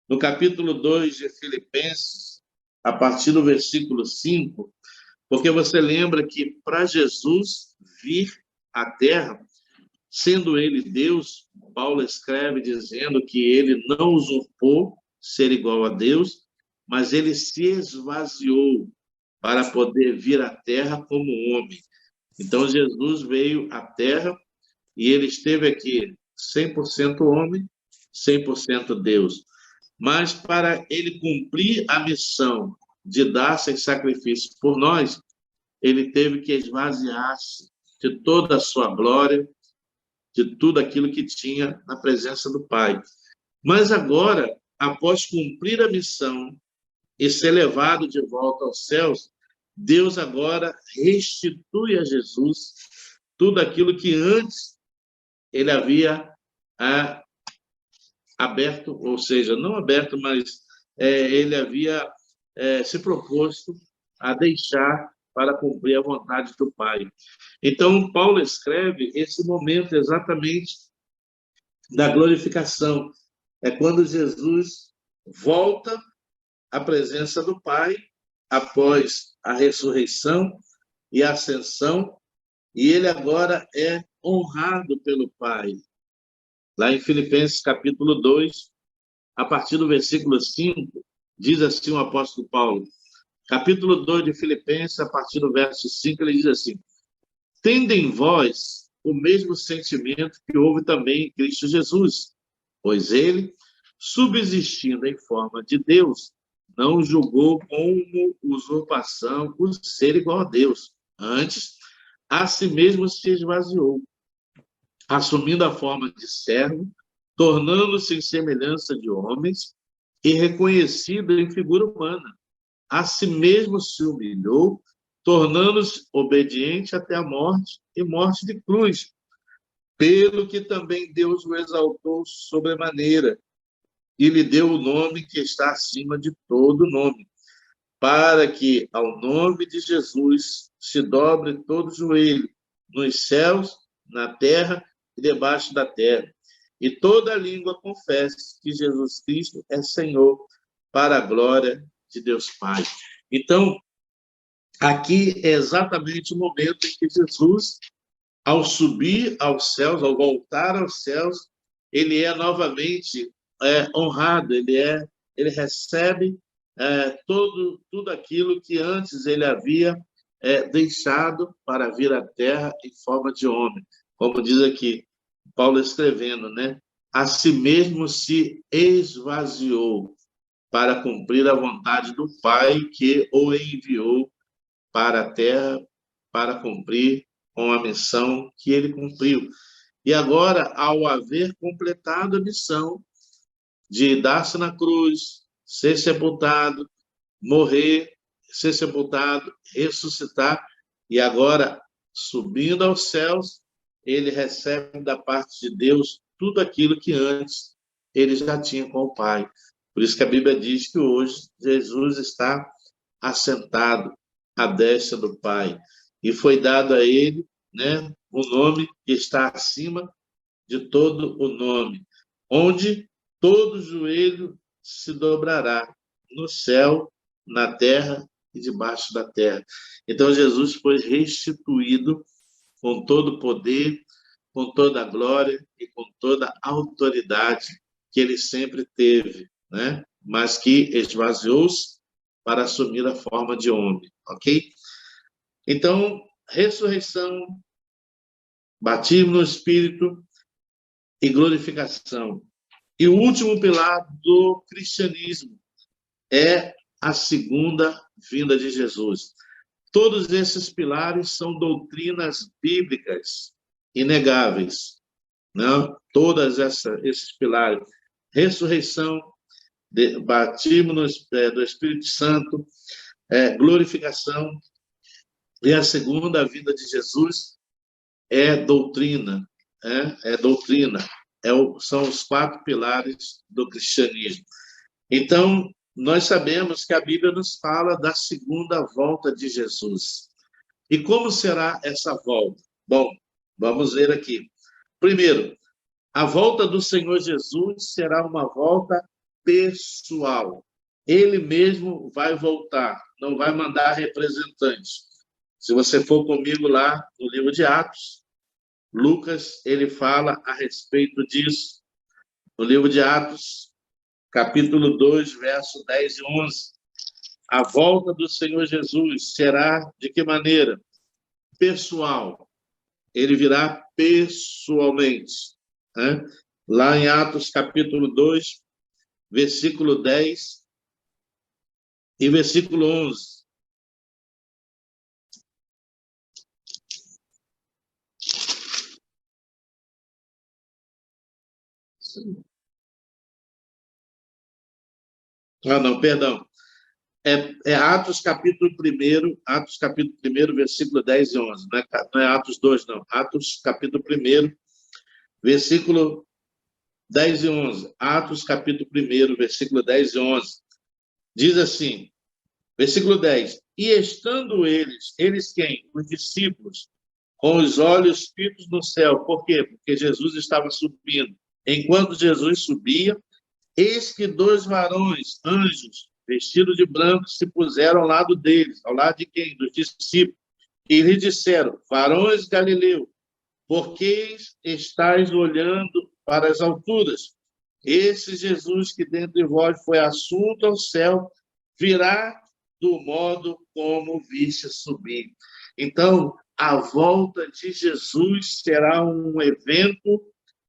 No capítulo 2 de Filipenses, a partir do versículo 5, porque você lembra que para Jesus vir à Terra, sendo ele Deus, Paulo escreve dizendo que ele não usurpou ser igual a Deus, mas ele se esvaziou para poder vir à Terra como homem. Então, Jesus veio à Terra e ele esteve aqui 100% homem, 100% Deus. Mas para ele cumprir a missão de dar-se em sacrifício por nós, ele teve que esvaziar-se de toda a sua glória, de tudo aquilo que tinha na presença do Pai. Mas agora, após cumprir a missão e ser levado de volta aos céus, Deus agora restitui a Jesus tudo aquilo que antes ele havia aberto, ou seja, não aberto, mas ele havia se proposto a deixar para cumprir a vontade do Pai. Então, Paulo escreve esse momento exatamente da glorificação. É quando Jesus volta à presença do Pai após a ressurreição e a ascensão, e ele agora é honrado pelo Pai. Lá em Filipenses capítulo 2, a partir do versículo 5, diz assim o apóstolo Paulo, capítulo 2 de Filipenses, a partir do verso 5, ele diz assim: tende em vós o mesmo sentimento que houve também em Cristo Jesus, pois ele, subsistindo em forma de Deus, não julgou como usurpação o ser igual a Deus. Antes, a si mesmo se esvaziou, assumindo a forma de servo, tornando-se em semelhança de homens e reconhecido em figura humana. A si mesmo se humilhou, tornando-se obediente até a morte e morte de cruz, pelo que também Deus o exaltou sobremaneira e lhe deu o nome que está acima de todo nome, para que ao nome de Jesus se dobre todo joelho, nos céus, na terra e debaixo da terra, e toda língua confesse que Jesus Cristo é Senhor, para a glória de Deus Pai. Então, aqui é exatamente o momento em que Jesus, ao subir aos céus, ao voltar aos céus, ele é novamente honrado, ele recebe tudo aquilo que antes ele havia deixado para vir à terra em forma de homem. Como diz aqui, Paulo escrevendo, né? A si mesmo se esvaziou para cumprir a vontade do Pai que o enviou para a terra para cumprir com a missão que ele cumpriu. E agora, ao haver completado a missão de dar-se na cruz, ser sepultado, morrer, ser sepultado, ressuscitar, e agora, subindo aos céus, ele recebe da parte de Deus tudo aquilo que antes ele já tinha com o Pai. Por isso que a Bíblia diz que hoje Jesus está assentado à destra do Pai. E foi dado a ele, né, o nome que está acima de todo o nome, onde todo joelho se dobrará, no céu, na terra e debaixo da terra. Então, Jesus foi restituído com todo o poder, com toda a glória e com toda a autoridade que ele sempre teve, né? Mas que esvaziou-se para assumir a forma de homem, ok? Então, ressurreição, batismo no Espírito e glorificação. E o último pilar do cristianismo é a segunda vinda de Jesus. Todos esses pilares são doutrinas bíblicas inegáveis, não? Todos esses pilares: ressurreição, batismo do Espírito Santo, glorificação, e a segunda vinda de Jesus é doutrina, doutrina, são os 4 pilares do cristianismo. Então, nós sabemos que a Bíblia nos fala da segunda volta de Jesus. E como será essa volta? Bom, vamos ver aqui. Primeiro, a volta do Senhor Jesus será uma volta pessoal. Ele mesmo vai voltar, não vai mandar representantes. Se você for comigo lá no livro de Atos, Lucas, ele fala a respeito disso. No livro de Atos, capítulo 2, verso 10 e 11. A volta do Senhor Jesus será de que maneira? Pessoal. Ele virá pessoalmente, né? Lá em Atos, capítulo 2, versículo 10 e versículo 11. Não, perdão. Atos capítulo 1, versículo 10 e 11. Não é Atos 2, não. Atos capítulo 1, versículo 10 e 11. Atos capítulo 1, versículo 10 e 11. Diz assim, versículo 10. E estando eles quem? Os discípulos, com os olhos fitos no céu. Por quê? Porque Jesus estava subindo. Enquanto Jesus subia, eis que 2 varões, anjos, vestidos de branco, se puseram ao lado deles. Ao lado de quem? Dos discípulos. E lhes disseram, varões galileus, por que estáis olhando para as alturas? Esse Jesus que dentre vós foi assunto ao céu, virá do modo como viste subir. Então, a volta de Jesus será um evento,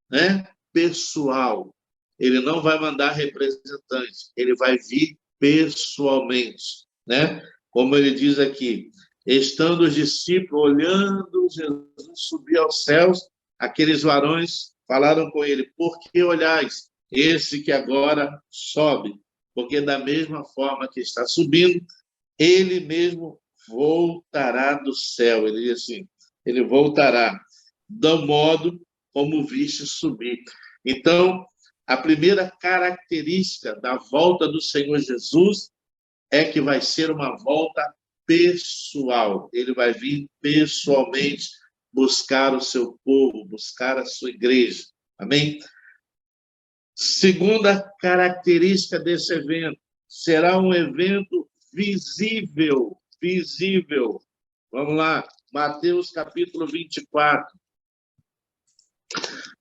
né, pessoal. Ele não vai mandar representantes, ele vai vir pessoalmente, né? Como ele diz aqui, estando os discípulos olhando Jesus subir aos céus, aqueles varões falaram com ele, por que olhais esse que agora sobe? Porque da mesma forma que está subindo, ele mesmo voltará do céu. Ele diz assim, ele voltará do modo como viste subir. Então, a primeira característica da volta do Senhor Jesus é que vai ser uma volta pessoal. Ele vai vir pessoalmente buscar o seu povo, buscar a sua igreja. Amém? Segunda característica desse evento, será um evento visível. Visível. Vamos lá, Mateus capítulo 24,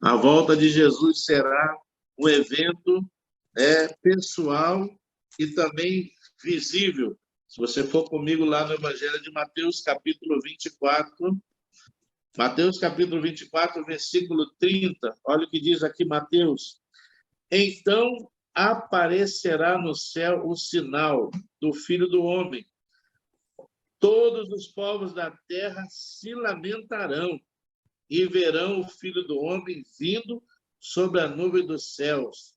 A volta de Jesus será um evento pessoal e também visível. Se você for comigo lá no Evangelho de Mateus, capítulo 24, Mateus, capítulo 24, versículo 30, olha o que diz aqui Mateus. Então aparecerá no céu o sinal do Filho do Homem. Todos os povos da terra se lamentarão e verão o Filho do Homem vindo sobre a nuvem dos céus,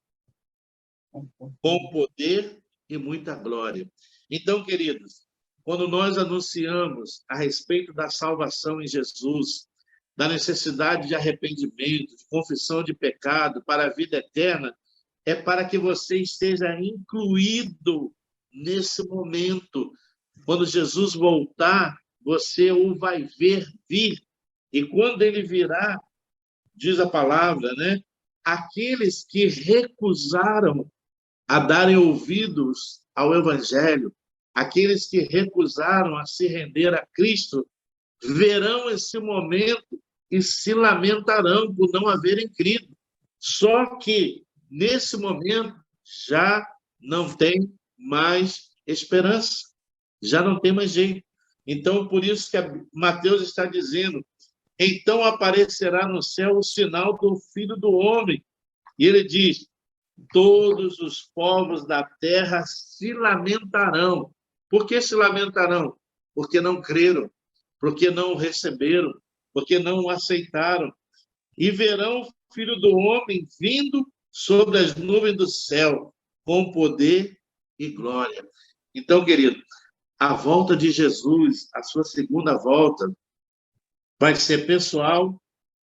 com poder e muita glória. Então, queridos, quando nós anunciamos a respeito da salvação em Jesus, da necessidade de arrependimento, de confissão de pecado para a vida eterna, é para que você esteja incluído nesse momento. Quando Jesus voltar, você o vai ver vir. E quando ele virá, diz a palavra, né? Aqueles que recusaram a darem ouvidos ao Evangelho, aqueles que recusaram a se render a Cristo, verão esse momento e se lamentarão por não haverem crido. Só que, nesse momento, já não tem mais esperança, já não tem mais jeito. Então, por isso que Mateus está dizendo, então aparecerá no céu o sinal do Filho do Homem. E ele diz, todos os povos da terra se lamentarão. Por que se lamentarão? Porque não creram, porque não o receberam, porque não o aceitaram. E verão o Filho do Homem vindo sobre as nuvens do céu, com poder e glória. Então, querido, a volta de Jesus, a sua segunda volta, vai ser pessoal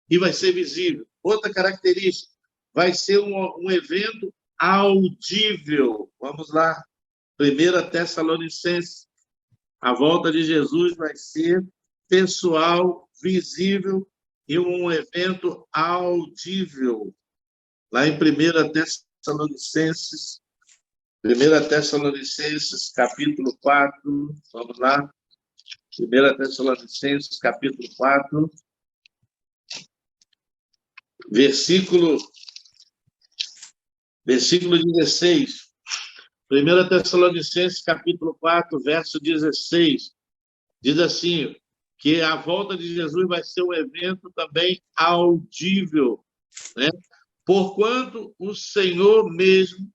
e vai ser visível. Outra característica, vai ser um evento audível. Vamos lá, 1 Tessalonicenses. A volta de Jesus vai ser pessoal, visível e um evento audível. Lá em 1 Tessalonicenses, capítulo 4, vamos lá. 1 Tessalonicenses, capítulo 4, versículo 16. 1 Tessalonicenses, capítulo 4, verso 16. Diz assim, que a volta de Jesus vai ser um evento também audível, né? Porquanto o Senhor mesmo,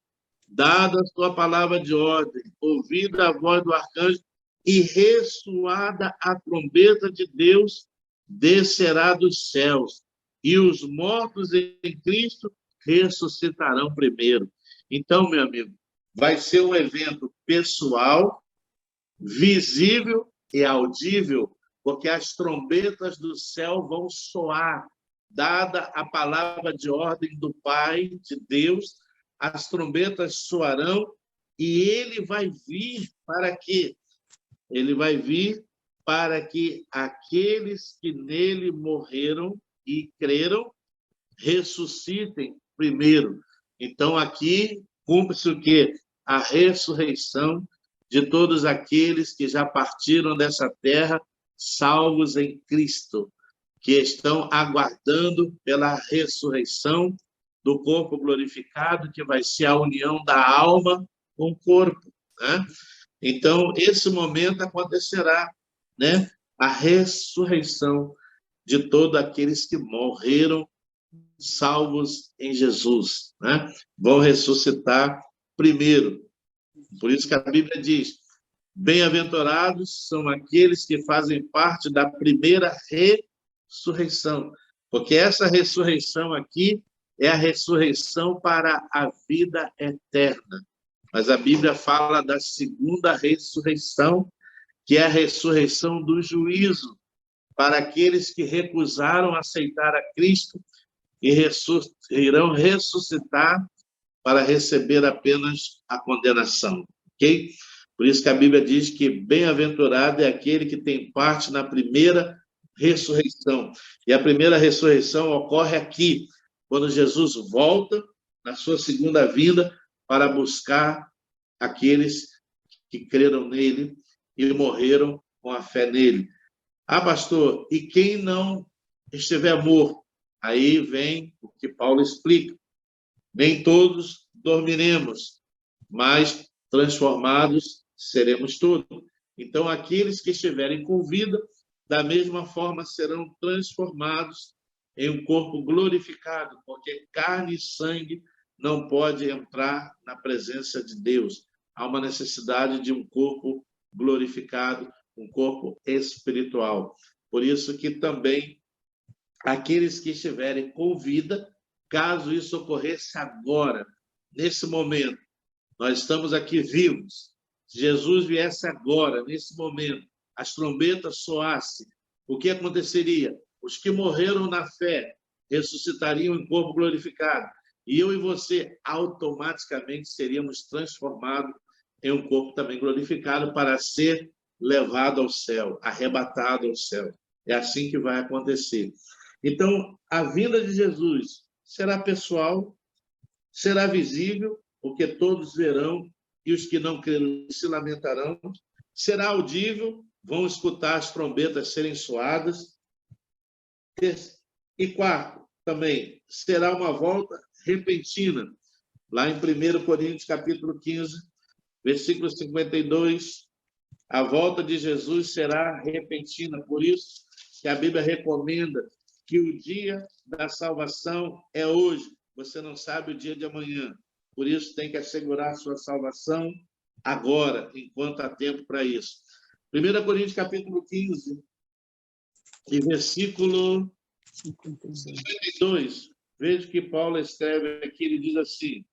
dada a sua palavra de ordem, ouvida a voz do arcanjo e ressoada a trombeta de Deus, descerá dos céus, e os mortos em Cristo ressuscitarão primeiro. Então, meu amigo, vai ser um evento pessoal, visível e audível, porque as trombetas do céu vão soar, dada a palavra de ordem do Pai, de Deus, as trombetas soarão e ele vai vir para quê? Ele vai vir para que aqueles que nele morreram e creram ressuscitem primeiro. Então, aqui cumpre-se o quê? A ressurreição de todos aqueles que já partiram dessa terra, salvos em Cristo, que estão aguardando pela ressurreição do corpo glorificado, que vai ser a união da alma com o corpo, né? Então, esse momento acontecerá, né? A ressurreição de todos aqueles que morreram salvos em Jesus, né? Vão ressuscitar primeiro. Por isso que a Bíblia diz, bem-aventurados são aqueles que fazem parte da primeira ressurreição, porque essa ressurreição aqui é a ressurreição para a vida eterna. Mas a Bíblia fala da segunda ressurreição, que é a ressurreição do juízo, para aqueles que recusaram aceitar a Cristo e irão ressuscitar para receber apenas a condenação, ok? Por isso que a Bíblia diz que bem-aventurado é aquele que tem parte na primeira ressurreição. E a primeira ressurreição ocorre aqui, quando Jesus volta na sua segunda vinda para buscar aqueles que creram nele e morreram com a fé nele. Ah, pastor, e quem não estiver morto? Aí vem o que Paulo explica. Nem todos dormiremos, mas transformados seremos todos. Então, aqueles que estiverem com vida, da mesma forma serão transformados em um corpo glorificado, porque carne e sangue não pode entrar na presença de Deus. Há uma necessidade de um corpo glorificado, um corpo espiritual. Por isso que também aqueles que estiverem com vida, caso isso ocorresse agora, nesse momento, nós estamos aqui vivos. Se Jesus viesse agora, nesse momento, as trombetas soassem, o que aconteceria? Os que morreram na fé ressuscitariam em corpo glorificado. E eu e você automaticamente seríamos transformados em um corpo também glorificado para ser levado ao céu, arrebatado ao céu. É assim que vai acontecer. Então, a vinda de Jesus será pessoal, será visível, porque todos verão, e os que não creram se lamentarão. Será audível, vão escutar as trombetas serem soadas. E quarto, também, será uma volta repentina. Lá em 1 Coríntios, capítulo 15, versículo 52, a volta de Jesus será repentina. Por isso que a Bíblia recomenda que o dia da salvação é hoje. Você não sabe o dia de amanhã. Por isso, tem que assegurar a sua salvação agora, enquanto há tempo para isso. 1 Coríntios, capítulo 15, e versículo 52. Veja que Paulo escreve aqui, ele diz assim.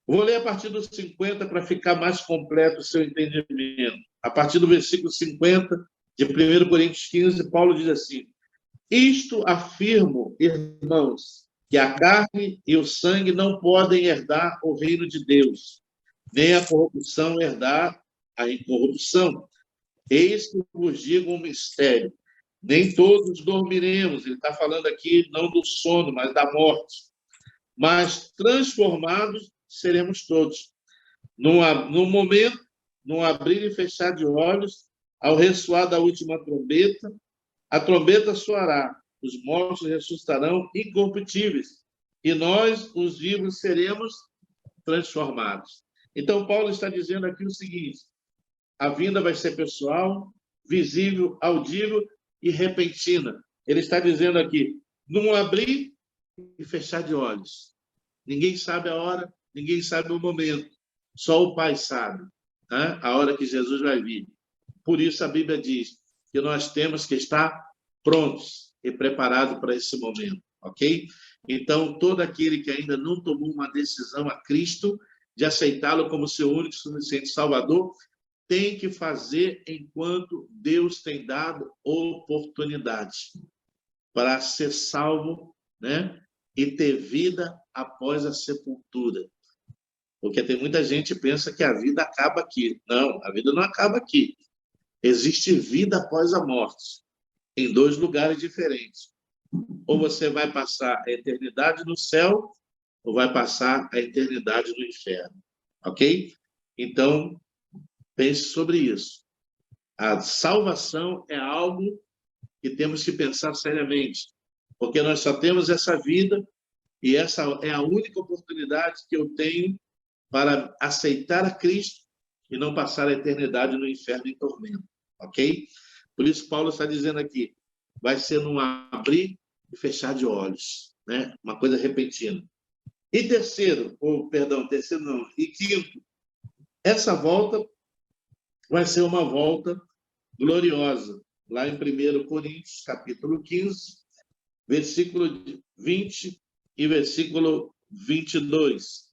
Vou ler a partir dos 50 para ficar mais completo o seu entendimento. A partir do versículo 50 de 1 Coríntios 15, Paulo diz assim: Isto afirmo, irmãos, que a carne e o sangue não podem herdar o reino de Deus, nem a corrupção herdar a incorrupção. Eis que vos digo um mistério. Nem todos dormiremos. Ele está falando aqui não do sono, mas da morte. Mas transformados seremos todos. No momento, no abrir e fechar de olhos, ao ressoar da última trombeta, a trombeta soará, os mortos ressuscitarão incorruptíveis, e nós, os vivos, seremos transformados. Então, Paulo está dizendo aqui o seguinte: a vinda vai ser pessoal, visível, audível e repentina. Ele está dizendo aqui, num abrir e fechar de olhos. Ninguém sabe a hora, ninguém sabe o momento. Só o Pai sabe, né? A hora que Jesus vai vir. Por isso a Bíblia diz que nós temos que estar prontos e preparados para esse momento, ok? Então, todo aquele que ainda não tomou uma decisão a Cristo, de aceitá-lo como seu único e suficiente Salvador, tem que fazer enquanto Deus tem dado oportunidade para ser salvo, né? E ter vida após a sepultura. Porque tem muita gente que pensa que a vida acaba aqui. Não, a vida não acaba aqui. Existe vida após a morte, em dois lugares diferentes. Ou você vai passar a eternidade no céu, ou vai passar a eternidade no inferno. Ok? Então, pense sobre isso. A salvação é algo que temos que pensar seriamente, porque nós só temos essa vida e essa é a única oportunidade que eu tenho para aceitar a Cristo e não passar a eternidade no inferno em tormento, ok? Por isso Paulo está dizendo aqui, vai ser num abrir e fechar de olhos, né? Uma coisa repentina. E terceiro não, e quinto, essa volta vai ser uma volta gloriosa. Lá em 1 Coríntios, capítulo 15, versículo 20 e versículo 22.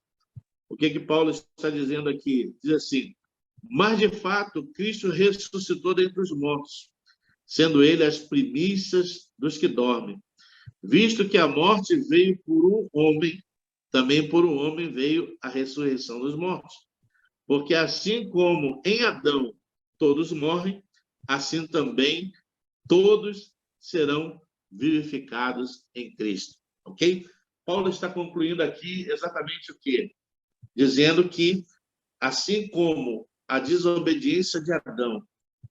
O que Paulo está dizendo aqui? Diz assim, mas de fato, Cristo ressuscitou dentre os mortos, sendo ele as primícias dos que dormem. Visto que a morte veio por um homem, também por um homem veio a ressurreição dos mortos. Porque assim como em Adão todos morrem, assim também todos serão vivificados em Cristo. Ok? Paulo está concluindo aqui exatamente o quê? Dizendo que, assim como a desobediência de Adão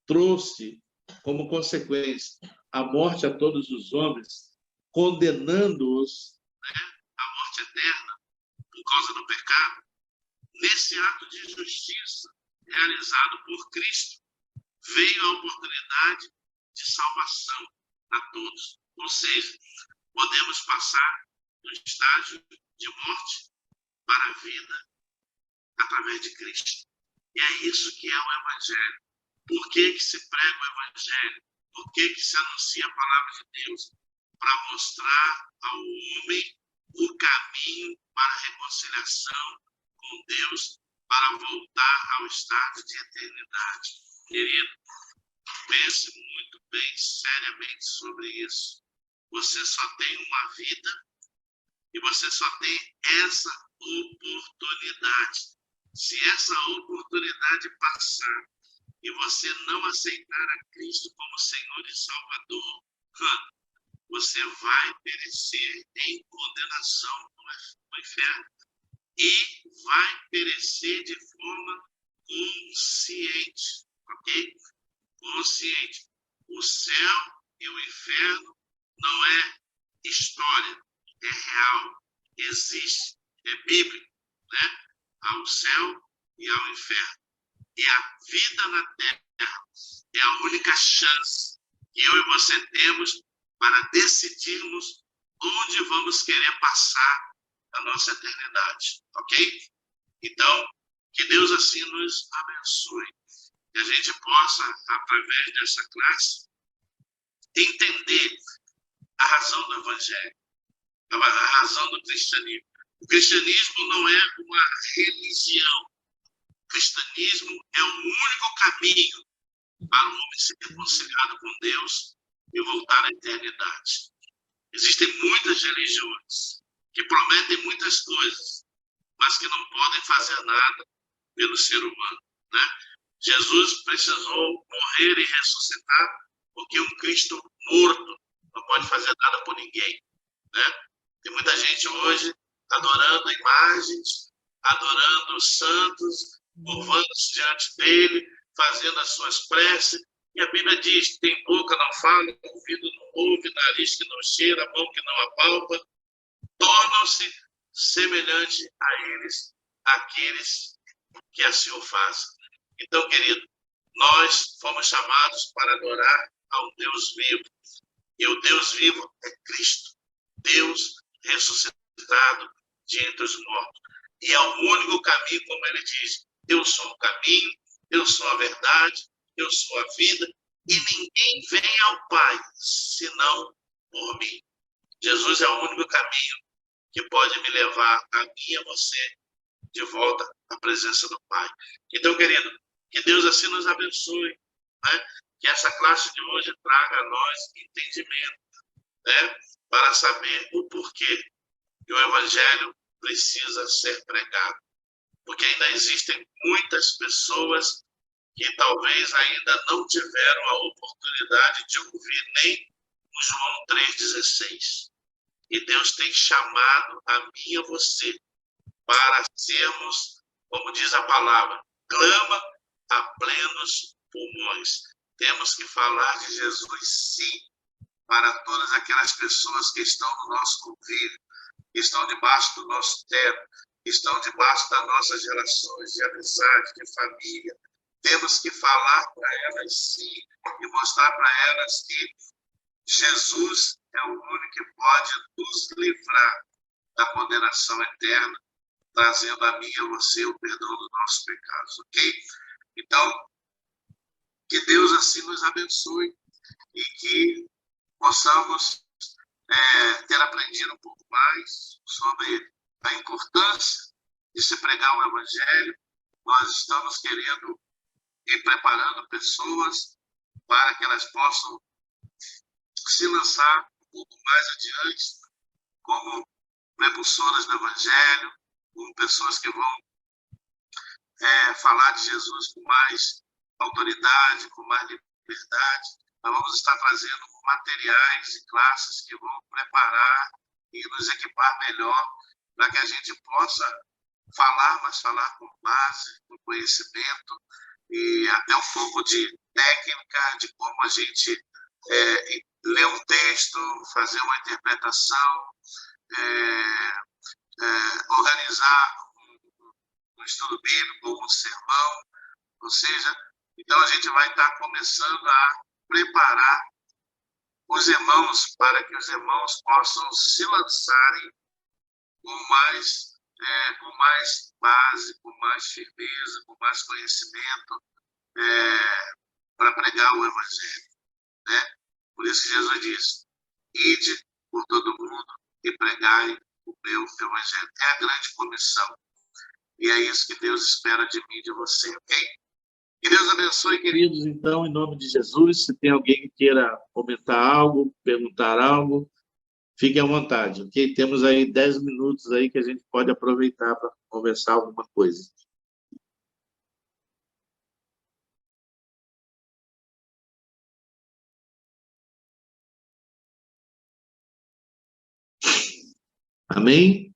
trouxe como consequência a morte a todos os homens, condenando-os, né, à morte eterna por causa do pecado, nesse ato de justiça realizado por Cristo, veio a oportunidade de salvação a todos. Ou seja, podemos passar do estágio de morte para a vida através de Cristo. E é isso que é o Evangelho. Por que se prega o Evangelho? Por que se anuncia a palavra de Deus? Para mostrar ao homem o caminho para a reconciliação com Deus, para voltar ao estado de eternidade. Querido, pense muito bem, seriamente sobre isso. Você só tem uma vida e você só tem essa oportunidade. Se essa oportunidade passar e você não aceitar a Cristo como Senhor e Salvador, você vai perecer em condenação no inferno e vai perecer de forma consciente, ok? Consciente. O céu e o inferno não é história, é real, existe, é bíblico, né? Ao céu e ao inferno. E a vida na terra é a única chance que eu e você temos para decidirmos onde vamos querer passar a nossa eternidade, ok? Então, que Deus assim nos abençoe. Que a gente possa, através dessa classe, entender a razão do Evangelho, a razão do cristianismo. O cristianismo não é uma religião. O cristianismo é o único caminho para o homem ser reconciliado com Deus e voltar à eternidade. Existem muitas religiões que prometem muitas coisas, mas que não podem fazer nada pelo ser humano, né? Jesus precisou morrer e ressuscitar porque um Cristo morto não pode fazer nada por ninguém, né? Tem muita gente hoje adorando imagens, adorando santos, curvando-se diante dele, fazendo as suas preces. E a Bíblia diz: tem boca, não fala, ouvido não ouve, nariz que não cheira, mão que não apalpa. Tornam-se semelhantes a eles, aqueles que assim o fazem. Então, querido, nós fomos chamados para adorar ao Deus vivo. E o Deus vivo é Cristo, Deus ressuscitado de entre os mortos. E é o único caminho, como ele diz: eu sou o caminho, eu sou a verdade, eu sou a vida, e ninguém vem ao Pai senão por mim. Jesus é o único caminho que pode me levar a mim e a você de volta à presença do Pai. Então, querido, que Deus assim nos abençoe, né? Que essa classe de hoje traga a nós entendimento, né? Para saber o porquê que o Evangelho precisa ser pregado. Porque ainda existem muitas pessoas que talvez ainda não tiveram a oportunidade de ouvir nem o João 3,16. E Deus tem chamado a mim e a você para sermos, como diz a palavra, clama a plenos pulmões. Temos que falar de Jesus, sim, para todas aquelas pessoas que estão no nosso convívio, que estão debaixo do nosso teto, que estão debaixo das nossas relações de amizade, de família. Temos que falar para elas, sim, e mostrar para elas que Jesus é o único que pode nos livrar da condenação eterna, trazendo a mim e a você o perdão dos nossos pecados, ok? Então, que Deus assim nos abençoe e que possamos ter aprendido um pouco mais sobre a importância de se pregar o Evangelho. Nós estamos querendo ir preparando pessoas para que elas possam se lançar um pouco mais adiante como prepulsoras do Evangelho, como pessoas que vão falar de Jesus com mais autoridade, com mais liberdade. Nós vamos estar trazendo materiais e classes que vão preparar e nos equipar melhor para que a gente possa falar, mas falar com base, com conhecimento e até um pouco de técnica de como a gente ler um texto, fazer uma interpretação, organizar um estudo bíblico, um sermão, ou seja, então a gente vai estar começando a preparar os irmãos para que os irmãos possam se lançarem com mais base, com mais firmeza, com mais conhecimento, para pregar o Evangelho, né? Por isso que Jesus diz: ide por todo mundo e pregai o meu Evangelho. É a grande comissão. E é isso que Deus espera de mim e de você, ok? Que Deus abençoe, queridos, então, em nome de Jesus. Se tem alguém que queira comentar algo, perguntar algo, fique à vontade, ok? Temos aí 10 minutos aí que a gente pode aproveitar para conversar alguma coisa. Amém?